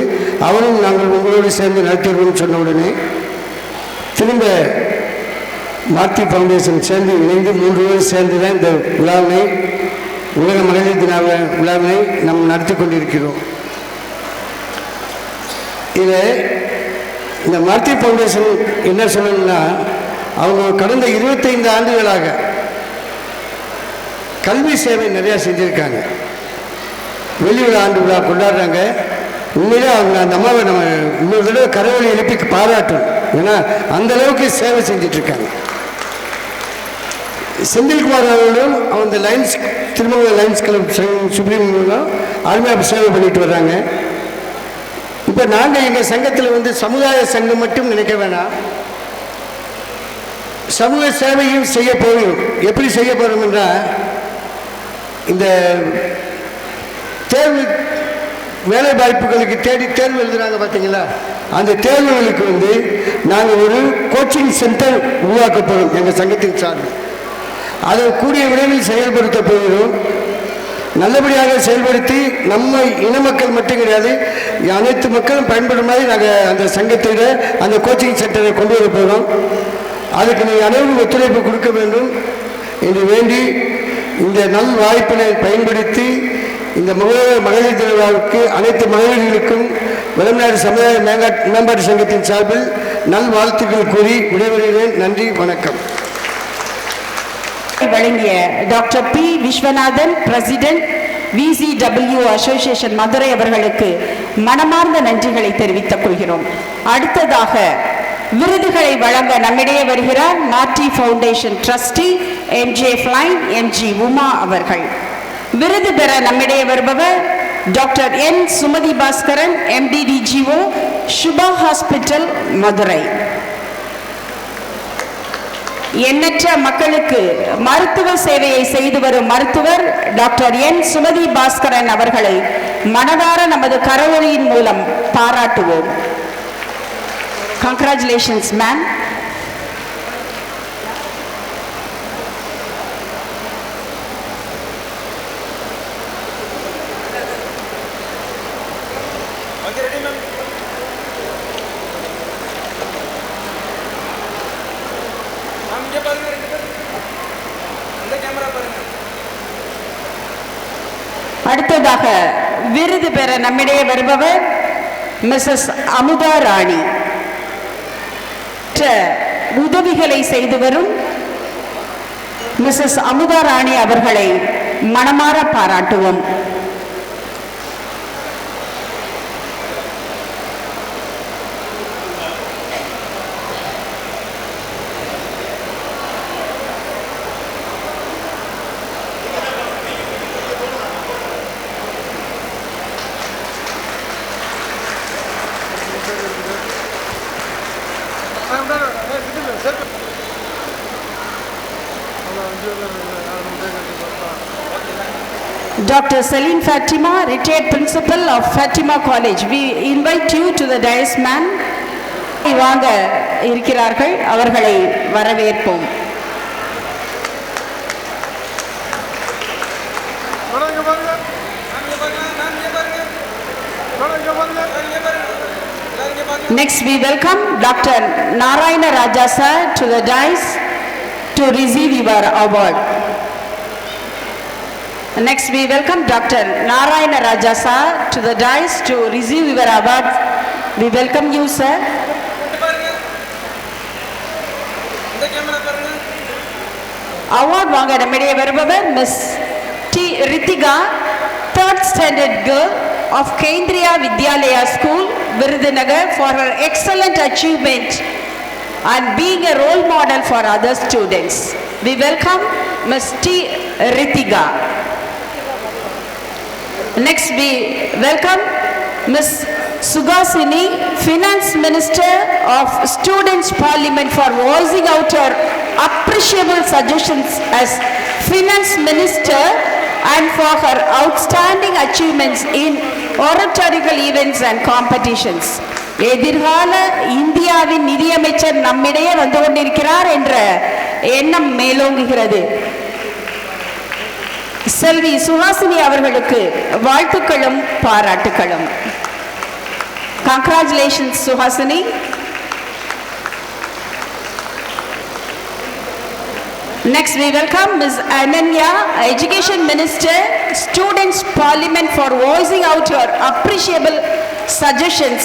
அவரும் நாங்கள் உங்களோடு சேர்ந்து நடத்திடுவோம்னு சொன்ன உடனே திரும்ப மார்டி ஃபவுண்டேஷன் சேர்ந்து இணைந்து 3 பேர் சேர்ந்து தான் இந்த விழாவினை, உலக மகளிர் தின விழாவினை நாம் நடத்தி கொண்டிருக்கிறோம். இதை இந்த மார்டி ஃபவுண்டேஷன் என்ன சொல்லணும்னா, அவங்க கடந்த 25 ஆண்டுகளாக கல்வி சேவை நிறையா செஞ்சுருக்காங்க. வெளி விழா ஆண்டு விழா கொண்டாடுறாங்க. உண்மையிலே அவங்க அந்த அம்மாவை நம்ம இன்னொரு தடவை கரவொலி எழுப்பி பாராட்டணும். ஏன்னா அந்த அளவுக்கு சேவை செஞ்சிட்ருக்காங்க. செந்தில்குமார் அவர்களும் அவங்க லைன்ஸ் திருமங்கல லைன்ஸ் கிளப் சுப்ரீம் அருமையாக சேவை பண்ணிட்டு வர்றாங்க. இப்போ நாங்கள் எங்கள் சங்கத்தில் சமுதாய சங்கம் மட்டும் நினைக்க வேணாம், சமூக சேவையும் செய்ய போகிறோம். எப்படி செய்ய போகிறோம் என்றால், இந்த தேர்வு வேலை வாய்ப்புகளுக்கு தேடி தேர்வு எழுதுறாங்க பார்த்தீங்களா, அந்த தேர்வுகளுக்கு நாங்கள் ஒரு கோச்சிங் சென்டர் உருவாக்க போகிறோம் எங்கள் சங்கத்தின் சார்பில். அதை கூடிய விரைவில் செயல்படுத்த போகிறோம். நல்லபடியாக செயல்படுத்தி நம்ம இன மக்கள் மட்டும் கிடையாது, அனைத்து மக்களும் பயன்படும் மாதிரி நாங்கள் அந்த சங்கத்தோட அந்த கோச்சிங் சென்டரை கொண்டு வர போகிறோம். அதுக்கு நீங்கள் அனைவரும் ஒத்துழைப்பு கொடுக்க வேண்டும் என்று வேண்டி இந்த நல் வாய்ப்பினை பயன்படுத்தி இந்த மகளிர் தின விழாவுக்கு அனைத்து மகளிர்களுக்கும் விளம்பநாடு சமுதாய மேம்பாட்டு சங்கத்தின் சார்பில் நல் வாழ்த்துக்கள் கூறி விடைபெறுகிறேன். நன்றி, வணக்கம். வழங்கிய doctor P Viswanathan, president VCW association Madurai அவர்களுக்கு மனமார்ந்த நன்றிகளை தெரிவித்துக் கொள்கிறோம். அடுத்ததாக விருதுகளை வழங்க நம்மிடையே வருகிறார் Marti foundation trustee MJ Flying MG Uma அவர்கள். விருது பெற நம்மிடையே வருபவர் doctor N Sumathi Bhaskaran, MDDGO Subha hospital Madurai. எண்ணற்ற மக்களுக்கு மருத்துவ சேவையை செய்து வரும் மருத்துவர் டாக்டர் N சுமதி பாஸ்கரன் அவர்களை மனதார நமது கரவொலியின் மூலம் பாராட்டுவோம். Congratulations, ma'am. அடுத்ததாக விருது பெற நம்மிடையே வருபவர் மிஸ்ஸஸ் அமுதா ராணி. உதவிகளை செய்து வரும் மிஸ்ஸஸ் அமுதா ராணி அவர்களை மனமார பாராட்டுவோம். Dr. Salim Fatima, retired principal of Fatima College. We invite you to the dais, ma'am. வாங்க இருக்கிறார்கள், அவர்களை வரவேற்போம். Next we welcome Dr. Narayana Raja sir to the dais to receive your award. Next we welcome Dr. Narayana Raja sir to the dais to receive your award. We welcome you, sir. Award வாங்க நம்மிடையே வருபவர் Miss T. Ritiga, 3rd standard girl of Kendriya Vidyalaya School, Virudhunagar, for her excellent achievement and being a role model for other students. We welcome Miss T. Ritiga. Next we welcome Miss Sugasini, Finance Minister of Students' Parliament, for voicing out her appreciable suggestions as Finance Minister and for her outstanding achievements in oratorical events and competitions. எதிர்கால இந்தியாவின் நிதியமைச்சர் நம்மிடையே வந்து கொண்டிருக்கிறார் என்ற எண்ணம் மேலோங்குகிறது. செல்வி சுஹாசினி அவர்களுக்கு வாழ்த்துக்களும் பாராட்டுக்களும். Congratulations, Suhasini. Next we welcome Ms. Ananya, Education Minister, Students' Parliament, for voicing out her appreciable suggestions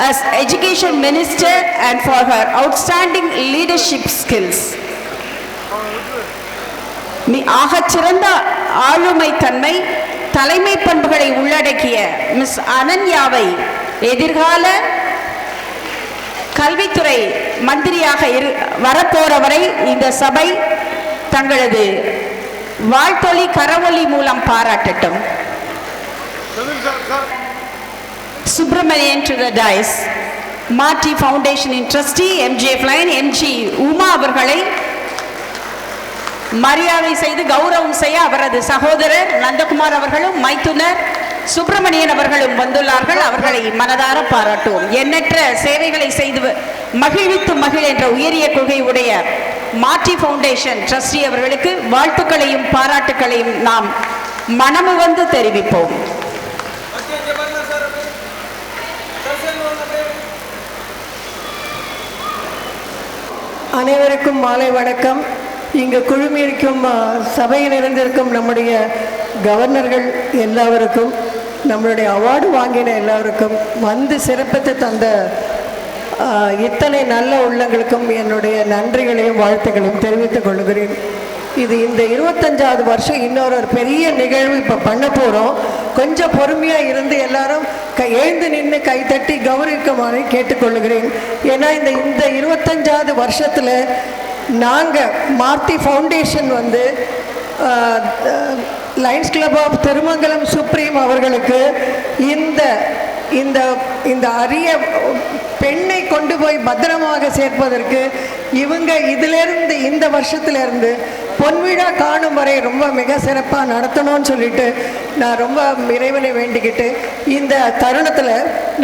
as Education Minister and for her outstanding leadership skills. ஆகச்சிறந்த ஆளுமை தன்மை, தலைமை பண்புகளை உள்ளடக்கிய மிஸ் அனன்யாவை எதிர்கால கல்வித்துறை மந்திரியாக வரப்போறவரை இந்த சபை தங்களது வாழ்த்தொலி கரவொலி மூலம் பாராட்டட்டும். Subramanian to the dais. Marty Foundation in Trustee MJ Flying MG Uma அவர்களை மரியாதை செய்து கௌரவம் செய்ய அவரது சகோதரர் நந்தகுமார் அவர்களும் மைத்துனர் சுப்பிரமணியன் அவர்களும் வந்துள்ளார்கள். அவர்களை மனதார பாராட்டுவோம். எண்ணற்ற சேவைகளை செய்து மகிழ்வித்து மகிழ் என்ற உயரிய கொள்கை உடைய மார்டி ஃபவுண்டேஷன் ட்ரஸ்டி அவர்களுக்கு வாழ்த்துக்களையும் பாராட்டுக்களையும் நாம் மனமு வந்து தெரிவிப்போம். அனைவருக்கும் மாலை வணக்கம். இங்கு குழுமியிருக்கும் சபையில் இருந்திருக்கும் நம்முடைய கவர்னர்கள் எல்லாருக்கும், நம்மளுடைய அவார்டு வாங்கின எல்லாருக்கும், வந்து சிறப்பித்து தந்த இத்தனை நல்ல உள்ளங்களுக்கும் என்னுடைய நன்றிகளையும் வாழ்த்துக்களையும் தெரிவித்துக் கொள்கிறேன். இது இந்த 25வது வருஷம் இன்னொரு பெரிய நிகழ்வு இப்போ பண்ண போகிறோம். கொஞ்சம் பொறுமையாக இருந்து எல்லாரும் எழுந்து நின்று கைத்தட்டி கௌரவிக்குமாறு கேட்டுக்கொள்கிறேன். ஏன்னா இந்த 25வது வருஷத்தில் நாங்கள் மார்த்தி ஃபவுண்டேஷன் வந்து lions club of Thirumangalam supreme அவர்களுக்கு இந்த அரிய பெண்ணை கொண்டு போய் பத்திரமாக சேர்ப்பதற்கு இவங்க இதிலிருந்து இந்த வருஷத்திலிருந்து பொன்விழா காணும் வரை ரொம்ப மிக சிறப்பாக நடத்தணும்னு சொல்லிட்டு நான் ரொம்ப இறைவனை வேண்டிக்கிட்டு இந்த தருணத்தில்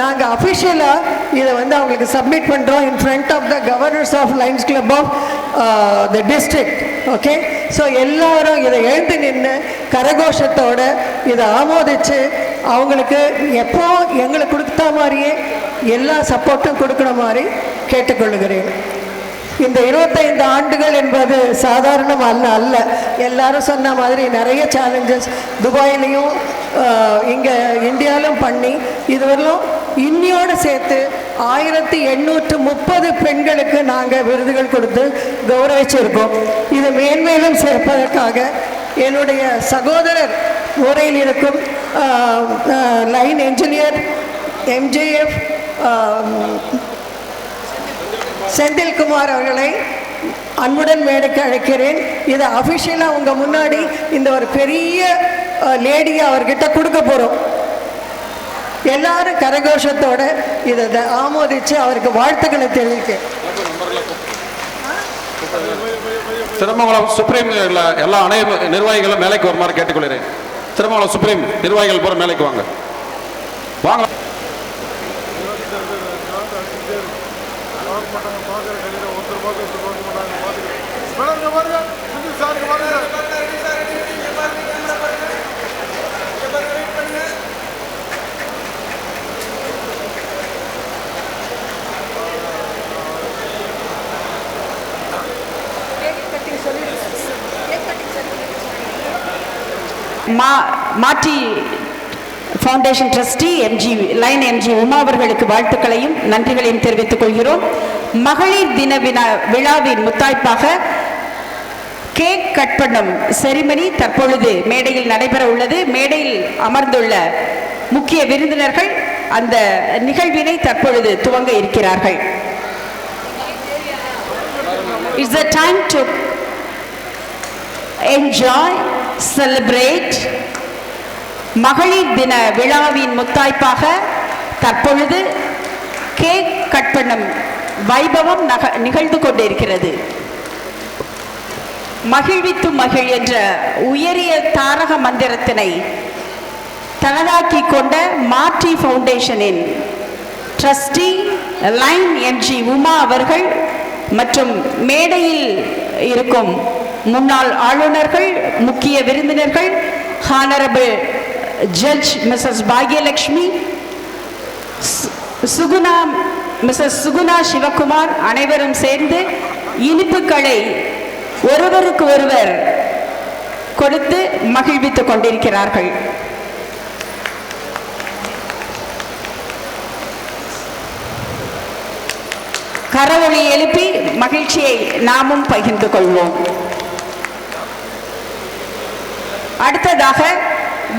நாங்கள் அஃபிஷியலாக இதை வந்து அவங்களுக்கு சப்மிட் பண்ணுறோம் in front of the governors of lions club of the district. Okay, so எல்லாரும் இதை எழுந்து நின்று கரகோஷத்தோட இதை ஆமோதித்து அவங்களுக்கு எப்போ எங்களுக்கு கொடுத்த மாதிரியே எல்லா சப்போர்ட்டும் கொடுக்குற மாதிரி கேட்டுக்கொள்கிறேன். இந்த 25 ஆண்டுகள் என்பது சாதாரணம் அல்ல. எல்லாரும் சொன்ன மாதிரி நிறைய சேலஞ்சஸ் துபாயிலையும் இங்கே இந்தியாவிலும் பண்ணி இதுவரையிலும் இன்னியோடு சேர்த்து 1830 பெண்களுக்கு நாங்கள் விருதுகள் கொடுத்து கௌரவிச்சிருக்கோம். இது மேன்மேலும் சேர்ப்பதற்காக என்னுடைய சகோதரர் ஊரையில் இருக்கும் லைன் என்ஜினியர் எம்ஜேஎஃப் செந்தில்குமார் அவர்களை அன்புடன் மேடைக்கு அழைக்கிறேன். இதை அஃபிஷியலாக உங்கள் முன்னாடி இந்த ஒரு பெரிய லேடியை அவர்கிட்ட கொடுக்க போகிறோம். எல்லாரும் கரகோஷத்தோட இதை ஆமோதித்து அவருக்கு வாழ்த்துக்களை தெரிவிக்க. திருமங்கலம் சுப்ரீம் எல்லா நிர்வாகிகளும் மேலைக்கு வருமாறு கேட்டுக்கொள்கிறேன். திருமங்கலம் சுப்ரீம் நிர்வாகிகள் பூரா மேலைக்கு வாங்க வாங்க. மாற்றி ஃபவுண்டேஷன் ட்ரஸ்டி எம்ஜி உமா அவர்களுக்கு வாழ்த்துக்களையும் நன்றிகளையும் தெரிவித்துக் கொள்கிறோம். மகளிர் தின விழாவின் முத்தாய்ப்பாக கேக் கட் பண்ணும் செரிமனி தற்பொழுது மேடையில் நடைபெற உள்ளது. மேடையில் அமர்ந்துள்ள முக்கிய விருந்தினர்கள் அந்த நிகழ்வினை தற்பொழுது துவங்க இருக்கிறார்கள். It's the time to enjoy, celebrate. மகளிர் தின விழாவின் முத்தாய்ப்பாக தற்பொழுது கேக் கட் பண்ணும் வைபவம் நிகழ்ந்து கொண்டிருக்கிறது. மகிழ்வித்து மகிழ் என்ற உயரிய தாரக மந்திரத்தினை தனதாக்கி கொண்ட மார்ட்டி ஃபவுண்டேஷனின் ட்ரஸ்டி லைன் எம்ஜி உமா அவர்கள் மற்றும் மேடையில் இருக்கும் முன்னாள் ஆளுநர்கள், முக்கிய விருந்தினர்கள், honourable judge Mrs Bhagyalakshmi, Mrs Suguna Sivakumar அனைவரும் சேர்ந்து இனிப்புகளை ஒருவருக்கு ஒருவர் கொடுத்து மகிழ்வித்துக் கொண்டிருக்கிறார்கள். கரவொலி எழுப்பி மகிழ்ச்சியை நாமும் பகிர்ந்து கொள்வோம். அடுத்ததாக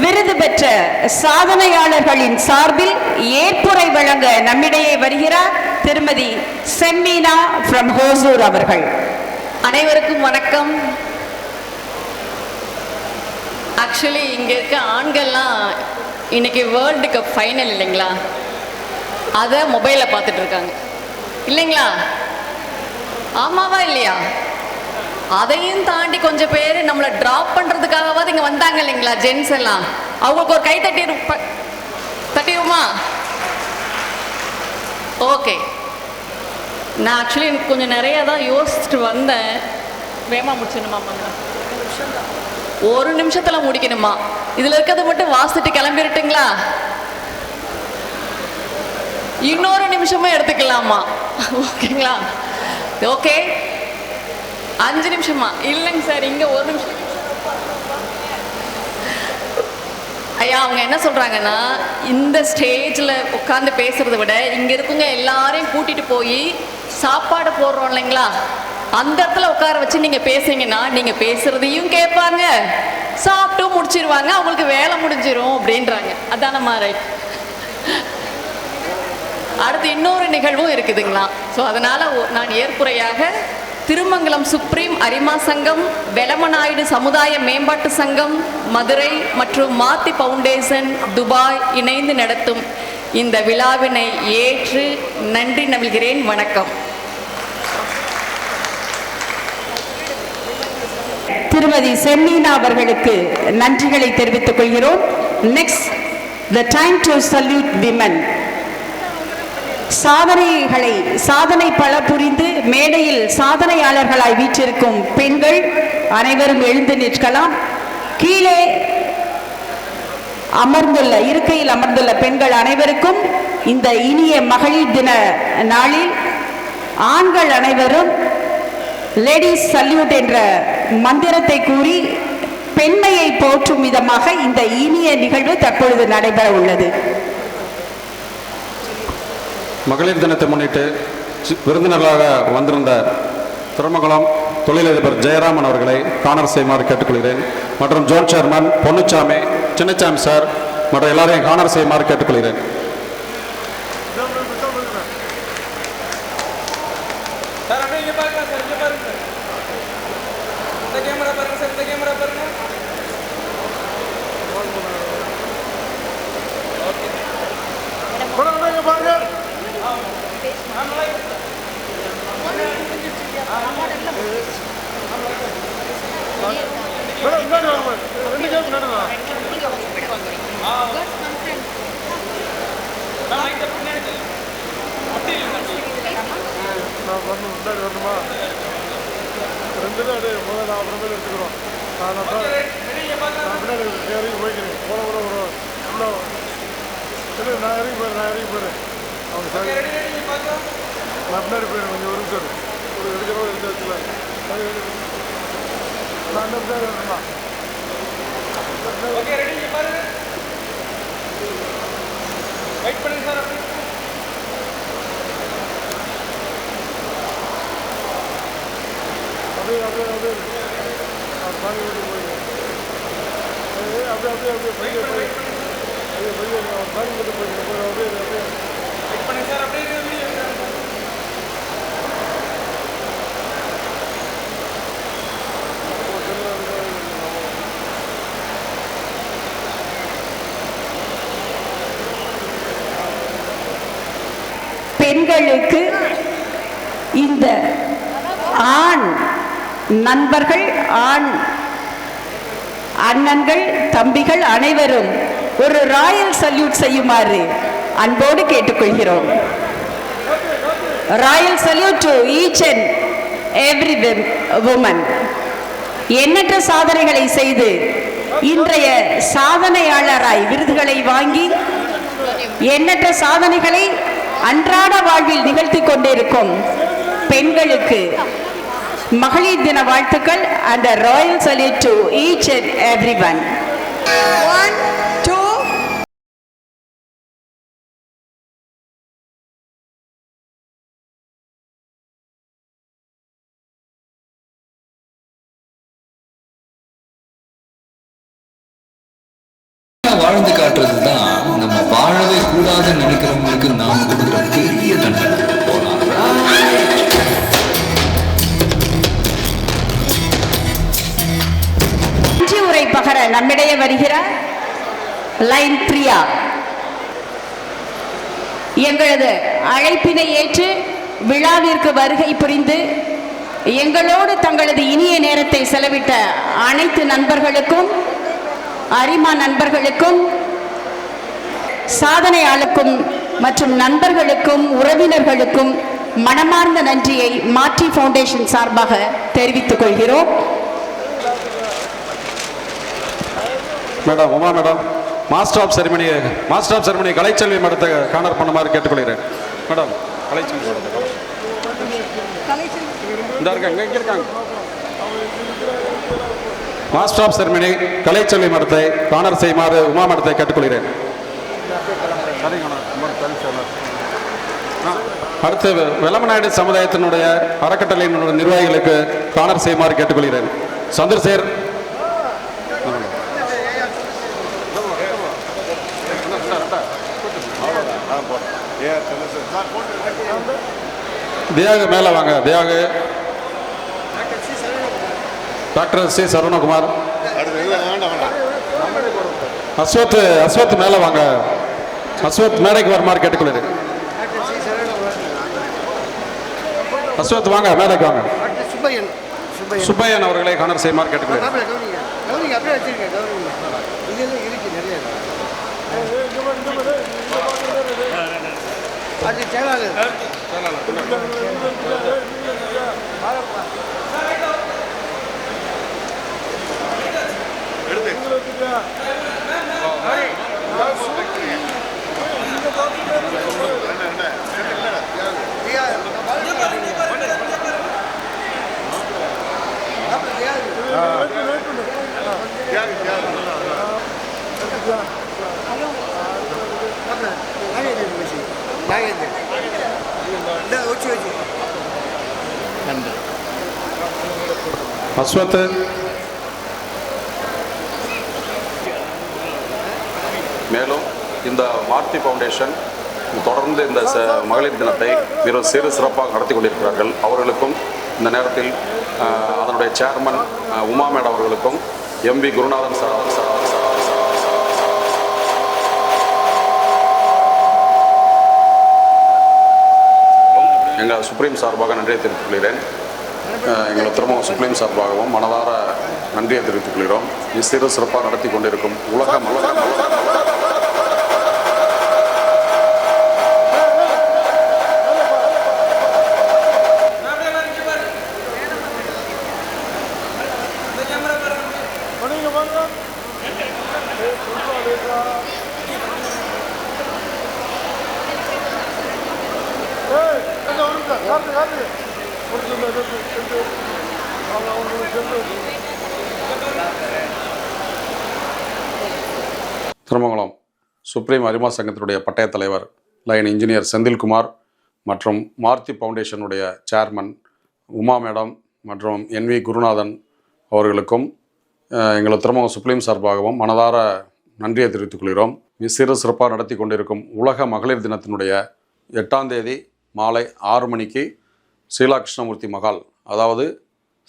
விருது பெற்ற சாதனையாளர்களின் சார்பில் ஏற்புரை வழங்க நம்மிடையே வருகிறார் திருமதி செம்மீனா ஃப்ரம் ஹோசூர் அவர்கள். அனைவருக்கும் வணக்கம். ஆக்சுவலி இங்கே இருக்க ஆண்கள்லாம் இன்னைக்கு வேர்ல்டு கப் ஃபைனல் இல்லைங்களா, அதை மொபைலில் பார்த்துட்டு இருக்காங்க இல்லைங்களா? ஆமாவா இல்லையா? அதையும் தாண்டி கொஞ்சம் பேர் நம்மளை ட்ராப் பண்ணுறதுக்காகவாது இங்கே வந்தாங்க இல்லைங்களா? ஜென்ஸ் எல்லாம் அவங்களுக்கு ஒரு கை தட்டிடுமா? ஓகே. நான் ஆக்சுவலி கொஞ்சம் நிறையா தான் யோசிச்சுட்டு வந்தேன். வேகமாக முடிச்சிடணுமா? ஒரு நிமிஷத்துல முடிக்கணுமா? இதுல இருக்கிறத மட்டும் வாசிட்டு கிளம்பிருட்டுங்களா? இன்னொரு நிமிஷமும் எடுத்துக்கலாமா? ஓகேங்களா? ஓகே, 5 நிமிஷமா? இல்லைங்க சார், இங்க 1 நிமிஷம். ஐயா அவங்க என்ன சொல்றாங்கன்னா, இந்த ஸ்டேஜ்ல உட்காந்து பேசுறதை விட இங்க இருக்குங்க எல்லாரையும் கூட்டிட்டு போய் சாப்பாடு போடுறோம் இல்லைங்களா, அந்த இடத்துல உட்கார வச்சு நீங்க பேசுறீங்கன்னா நீங்க பேசுறதையும் கேட்பாங்க, சாப்பிட்டும் முடிச்சிருவாங்க, அவங்களுக்கு வேலை முடிஞ்சிரும் அப்படின்றாங்க. அதானம்மா? ரைட். அடுத்து இன்னொரு நிகழ்வும் இருக்குதுங்களா. ஸோ அதனால நான் ஏற்புரையாக திருமங்கலம் சுப்ரீம் அரிமா சங்கம், வெலமநாயுடு சமுதாய மேம்பாட்டு சங்கம் மதுரை மற்றும் மாத்தி ஃபவுண்டேஷன் துபாய் இணைந்து நடத்தும் இந்த விழாவினை ஏற்று நன்றி நல்கிறேன். வணக்கம். திருமதி செம்மீனா அவர்களுக்கு நன்றிகளை தெரிவித்துக் கொள்கிறோம். Next, the time to salute women. சாதனை பல புரிந்து மேடையில் சாதனையாளர்களாய் வீற்றிருக்கும் பெண்கள் அனைவரும் எழுந்து நிற்கலாம். கீழே இருக்கையில் அமர்ந்துள்ள பெண்கள் அனைவருக்கும் இந்த இனிய மகளிர் தின நாளில் ஆண்கள் அனைவரும் லேடிஸ் சல்யூட் என்ற மந்திரத்தை கூறி பெண்மையை போற்றும் விதமாக இந்த இனிய நிகழ்வு தற்பொழுது நடைபெற உள்ளது. மகளிர் தினத்தை முன்னிட்டு விருந்தினர்களாக வந்திருந்த திருமங்கலம் தொழிலதிபர் ஜெயராமன் அவர்களை காணர் செய்யுமாறு கேட்டுக்கொள்கிறேன். மற்றும் zone chairman Ponnusamy, Chinnasamy sir மற்றும் எல்லாரையும் காணர் செய்யுமாறு கேட்டுக்கொள்கிறேன். பெண்களுக்கு இந்த ஆண் நண்பர்கள், ஆண் அண்ணன்கள், தம்பிகள் அனைவரும் ஒரு ராயல் சல்யூட் செய்யுமாறு அன்போடு கேட்டுக்கொள்கிறோம். Royal salute to each and every woman. எண்ணற்ற சாதனைகளை செய்து இன்றைய சாதனையாளராய் விருதுகளை வாங்கி எண்ணற்ற சாதனைகளை அன்றாட வாழ்வில் நிகழ்த்தி கொண்டிருக்கும் பெண்களுக்கு மகளிர் தின வாழ்த்துக்கள். and a royal salute to each and everyone. 1 2 வாழ்ந்து காட்டுறது தான் நம்ம வாழவே கூடாதுன்னு நினைக்கிறவங்களுக்கு நாம கொடுக்குற பெரிய தண்டனை. நன்றி உரை பகர நம்மிடையே வருகிறார் லைன் பிரியா. எங்களது அழைப்பினை ஏற்று விழாவிற்கு வருகை புரிந்து எங்களோடு தங்களது இனிய நேரத்தை செலவிட்ட அனைத்து நண்பர்களுக்கும், அரிமா நண்பர்களுக்கும், சாதனையாளருக்கும் மற்றும் நண்பர்களுக்கும் உறவினர்களுக்கும் மனமார்ந்த நன்றியை மாற்றி ஃபவுண்டேஷன் சார்பாக தெரிவித்துக் கொள்கிறோம். Madam Uma madam master of ceremony Kalaiselvi மேடத்தை கானர் பண்ணுமாறு கேட்டுக்கொள்கிறேன். மேடம் கலைச்செல்வி மேடத்தை இந்த இருக்காங்க இங்கே இருக்காங்க. மாஸ்டர் ஆஃப் செரிமனி கலைச்செல்வி மேடத்தை கானர் செய்யுமாறு உமா மேடத்தை கேட்டுக்கொள்கிறேன். அடுத்து வெள்ளமநாயுடு சமுதாயத்தினுடைய அறக்கட்டளையினுடைய நிர்வாகிகளுக்கு கானர் செய்யுமாறு கேட்டுக்கொள்கிறேன். சந்திரசேகர் தியாகு மேலே வாங்க. Thiyagu doctor C Saravanakumar. அஸ்வத் மேலே வாங்க. அஸ்வத் மேடைக்கு வருமாறு கேட்டுக்கொள்கிறேன். அஸ்வத் வாங்க, மேடைக்கு வாங்க. சுப்பையன் அவர்களை கானர் செய்யுமாறு கேட்டுக்கொள்கிறேன். அஸ்வத் மேலும் இந்த மார்த்தி ஃபவுண்டேஷன் தொடர்ந்து இந்த மகளிர் தினத்தை மிக சிறப்பாக நடத்தி கொண்டிருக்கிறார்கள். அவர்களுக்கும் இந்த நேரத்தில் அதனுடைய சேர்மன் உமா மேடம் அவர்களுக்கும் எம்பி குருநாதன் சார் எங்கள் சுப்ரீம் சார்பாக நன்றியை தெரிவித்துக் கொள்கிறேன். எங்களை திரும்ப சுப்ரீம் சார்பாகவும் மனதார நன்றியை தெரிவித்துக் கொள்கிறோம். இது சிறப்பாக நடத்தி கொண்டிருக்கும் உலக திருமங்கலம் சுப்ரீம் அரிமா சங்கத்தினுடைய பட்டய தலைவர் லைன் இன்ஜினியர் செந்தில்குமார் மற்றும் மார்த்தி ஃபவுண்டேஷனுடைய சேர்மன் உமா மேடம் மற்றும் NV குருநாதன் அவர்களுக்கும் எங்கள் திருமங்கலம் சுப்ரீம் சார்பாகவும் மனதார நன்றியை தெரிவித்துக் கொள்கிறோம். சிறப்பாக நடத்தி கொண்டிருக்கும் உலக மகளிர் தினத்தினுடைய 8ஆம் தேதி மாலை 6 மணிக்கு ஷீலா கிருஷ்ணமூர்த்தி மகால், அதாவது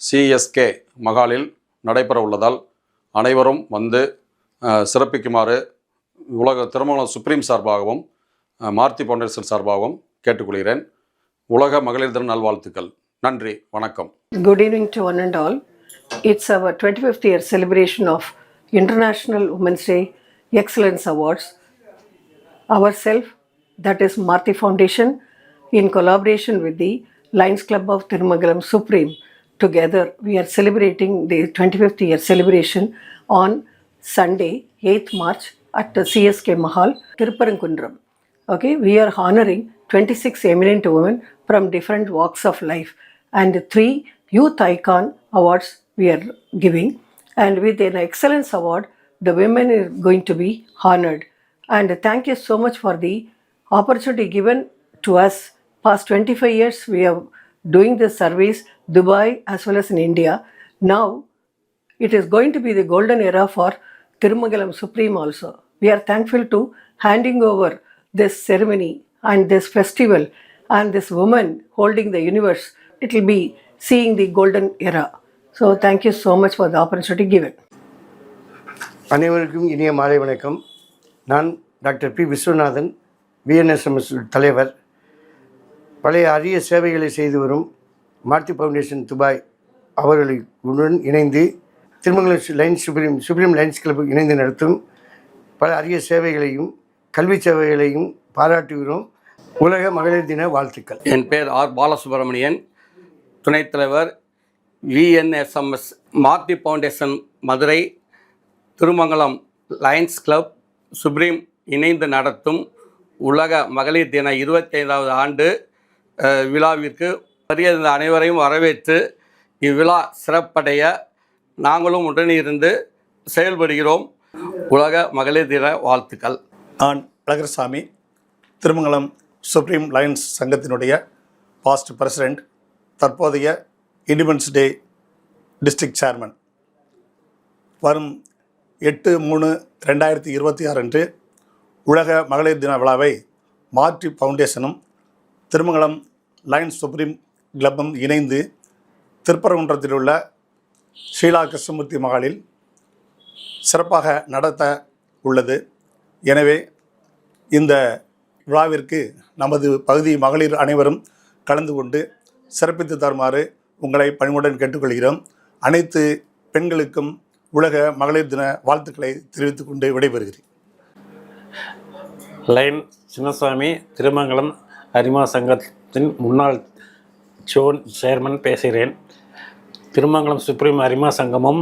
CSK மகாலில் நடைபெற உள்ளதால் அனைவரும் வந்து சிறப்பிக்குமாறு உலக திருமங்கலம் சுப்ரீம் சார்பாகவும் மார்த்தி ஃபவுண்டேஷன் சார்பாகவும் கேட்டுக்கொள்கிறேன். உலக மகளிர் தின நல்வாழ்த்துக்கள். நன்றி, வணக்கம். Good evening to one and all. It's our 25th year celebration of International Women's Day Excellence Awards. Ourselves, that is Marthi Foundation, in collaboration with the Lions Club of Thirumangalam Supreme, together we are celebrating the 25th year celebration on Sunday, 8th March at the CSK Mahal, Tiruparankundram. Okay, we are honoring 26 eminent women from different walks of life and 3 Youth Icon Awards we are giving. And with an Excellence Award, the women are going to be honored. And thank you so much for the opportunity given to us. Past 25 years we are doing this service, Dubai as well as in India. Now it is going to be the golden era for Thirumangalam Supreme also. We are thankful to handing over this ceremony and this festival and this woman holding the universe. It will be seeing the golden era. So thank you so much for the opportunity given. அனைவருக்கும் இனிய மாலை வணக்கம். நான் doctor P Viswanathan, VNSMS தலைவர். பழைய அரிய சேவைகளை செய்து வரும் மார்த்தி ஃபவுண்டேஷன் துபாய் அவர்களுடன் இணைந்து Thirumangalam lines supreme lines club இணைந்து நடத்தும் பல அரிய சேவைகளையும் கல்வி சேவைகளையும் பாராட்டுகிறோம். உலக மகளிர் தின வாழ்த்துக்கள். என் பேர் ஆர் பாலசுப்ரமணியன், துணைத் தலைவர், VNSMS Marthi foundation Madurai Thirumangalam lions club supreme இணைந்து நடத்தும் உலக மகளிர் தின 25வது ஆண்டு விழாவிற்கு வருகிற அனைவரையும் வரவேற்று இவ்விழா சிறப்படைய நாங்களும் உடனிருந்து செயல்படுகிறோம். உலக மகளிர் தின வாழ்த்துக்கள். நான் அழகர்சாமி, திருமங்கலம் சுப்ரீம் லயன்ஸ் சங்கத்தினுடைய பாஸ்ட் பிரசிடெண்ட், தற்போதைய இண்டிபெண்டன்ஸ் டே டிஸ்ட்ரிக்ட் சேர்மன். வரும் 8/3/2026 அன்று உலக மகளிர் தின விழாவை மார்டி ஃபவுண்டேஷனும் திருமங்கலம் லயன்ஸ் சுப்ரீம் கிளப்பும் இணைந்து திருப்பரங்குன்றத்தில் உள்ள ஷீலா கிருஷ்ணமூர்த்தி மகாலில் சிறப்பாக நடத்த உள்ளது. எனவே இந்த விழாவிற்கு நமது பகுதி மகளிர் அனைவரும் கலந்து கொண்டு சிறப்பித்து தருமாறு உங்களை பணிவுடன் கேட்டுக்கொள்கிறோம். அனைத்து பெண்களுக்கும் உலக மகளிர் தின வாழ்த்துக்களை தெரிவித்துக் கொண்டு விடைபெறுகிறேன். லைன் சின்னசாமி, திருமங்கலம் அரிமா சங்கத்தின் முன்னாள் சேர்மன் பேசுகிறேன். திருமங்கலம் சுப்ரீம் அரிமா சங்கமும்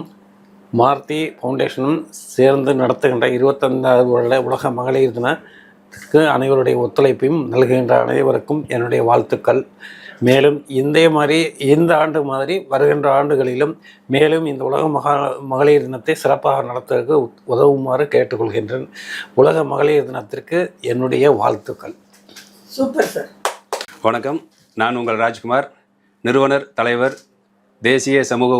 மார்த்தி ஃபவுண்டேஷனும் சேர்ந்து நடத்துகின்ற 25வது வருட உலக மகளிர் தினத்துக்கு அனைவருடைய ஒத்துழைப்பையும் நல்கின்ற அனைவருக்கும் என்னுடைய வாழ்த்துக்கள். மேலும் இந்த ஆண்டு மாதிரி வருகின்ற ஆண்டுகளிலும் மேலும் இந்த உலக மகளிர் தினத்தை சிறப்பாக நடத்துவதற்கு உதவுமாறு கேட்டுக்கொள்கின்றேன். உலக மகளிர் தினத்திற்கு என்னுடைய வாழ்த்துக்கள். Super sir. வணக்கம், நான் உங்கள் ராஜ்குமார், நிறுவனர் தலைவர், தேசிய சமூக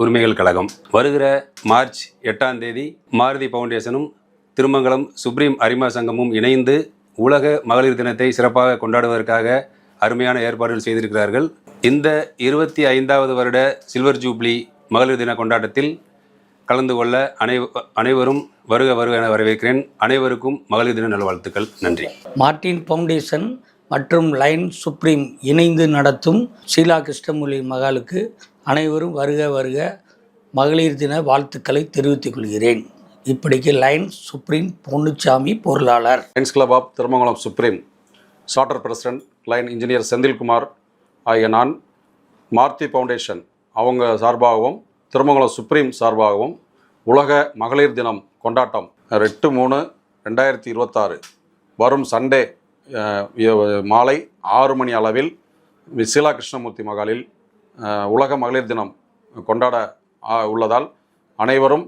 உரிமைகள் கழகம். வருகிற மார்ச் 8ஆம் தேதி மாருதி ஃபவுண்டேஷனும் திருமங்கலம் சுப்ரீம் அரிமா சங்கமும் இணைந்து உலக மகளிர் தினத்தை சிறப்பாக கொண்டாடுவதற்காக அருமையான ஏற்பாடுகள் செய்திருக்கிறார்கள். இந்த 25வது வருட சில்வர் ஜூப்ளி மகளிர் தின கொண்டாட்டத்தில் கலந்து கொள்ள அனைவரும் வருக என வரவேற்கிறேன். அனைவருக்கும் மகளிர் தின நல்வாழ்த்துக்கள். நன்றி. மார்டின் ஃபவுண்டேஷன் மற்றும் லைன் சுப்ரீம் இணைந்து நடத்தும் ஷீலா கிருஷ்ணமூர்த்தி மகாலுக்கு அனைவரும் வருக மகளிர் தின வாழ்த்துக்களை தெரிவித்துக் கொள்கிறேன். இப்படிக்கு லைன் சுப்ரீம் பொன்னுச்சாமி, பொருளாளர். Lions club of Thirumangalam supreme charter president lion engineer Senthilkumar ஆகிய நான் மார்த்தி ஃபவுண்டேஷன் அவங்க சார்பாகவும் திருமங்கலம் சுப்ரீம் சார்பாகவும் உலக மகளிர் தினம் கொண்டாட்டம் 8/3/2026 வரும் சண்டே மாலை 6 மணி அளவில் ஷீலா கிருஷ்ணமூர்த்தி மகாலில் உலக மகளிர் தினம் கொண்டாட உள்ளதால் அனைவரும்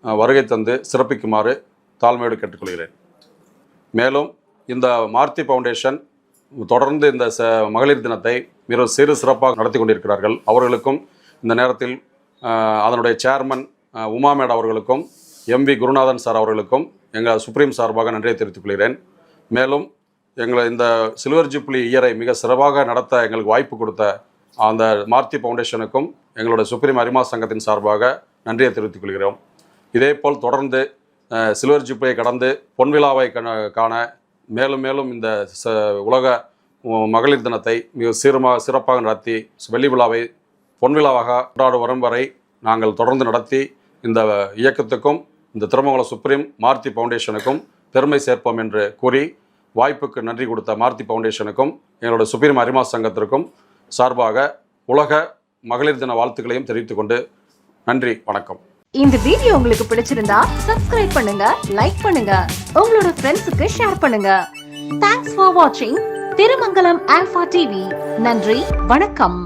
வருகை தந்து சிறப்பிக்குமாறு தாழ்மையோடு கேட்டுக்கொள்கிறேன். மேலும் இந்த மார்த்தி ஃபவுண்டேஷன் தொடர்ந்து இந்த மகளிர் தினத்தை மிக சிறப்பாக நடத்தி கொண்டிருக்கிறார்கள். அவர்களுக்கும் இந்த நேரத்தில் அதனுடைய சேர்மன் உமா மேடம் அவர்களுக்கும் MV குருநாதன் சார் அவர்களுக்கும் எங்கள் சுப்ரீம் சார்பாக நன்றியை தெரிவித்துக் கொள்கிறேன். மேலும் எங்களை இந்த சில்வர் ஜூப்ளி இயரை மிக சிறப்பாக நடத்த எங்களுக்கு வாய்ப்பு கொடுத்த அந்த மார்த்தி ஃபவுண்டேஷனுக்கும் எங்களுடைய சுப்ரீம் அரிமா சங்கத்தின் சார்பாக நன்றியை தெரிவித்துக் கொள்கிறோம். இதேபோல் தொடர்ந்து சில்வர் ஜூப்ளியை கடந்து பொன்விழாவை காண மேலும் இந்த உலக மகளிர் தினத்தை மிக சிறப்பாக நடத்தி வெள்ளி விழாவை பொன்விழாவாக கொண்டாடு வரும் வரை நாங்கள் தொடர்ந்து நடத்தி இந்த இயக்கத்துக்கும் இந்த திருமங்கலம் சுப்ரீம் மார்த்தி ஃபவுண்டேஷனுக்கும் பெருமை சேர்ப்போம் என்று கூறி வாய்ப்புக்கு நன்றி கொடுத்த மார்த்தி ஃபவுண்டேஷனுக்கும் எங்களுடைய சுப்ரீம் அரிமா சங்கத்திற்கும் சார்பாக உலக மகளிர் தின வாழ்த்துக்களையும் தெரிவித்துக் கொண்டு நன்றி, வணக்கம். இந்த வீடியோ உங்களுக்கு பிடிச்சிருந்தா சப்ஸ்கிரைப் பண்ணுங்க, லைக் பண்ணுங்க, உங்களோட ஃப்ரெண்ட்ஸுக்கு ஷேர் பண்ணுங்க. தேங்க்ஸ் ஃபார் வாட்சிங் திருமங்கலம் ஆல்பா டிவி. நன்றி, வணக்கம்.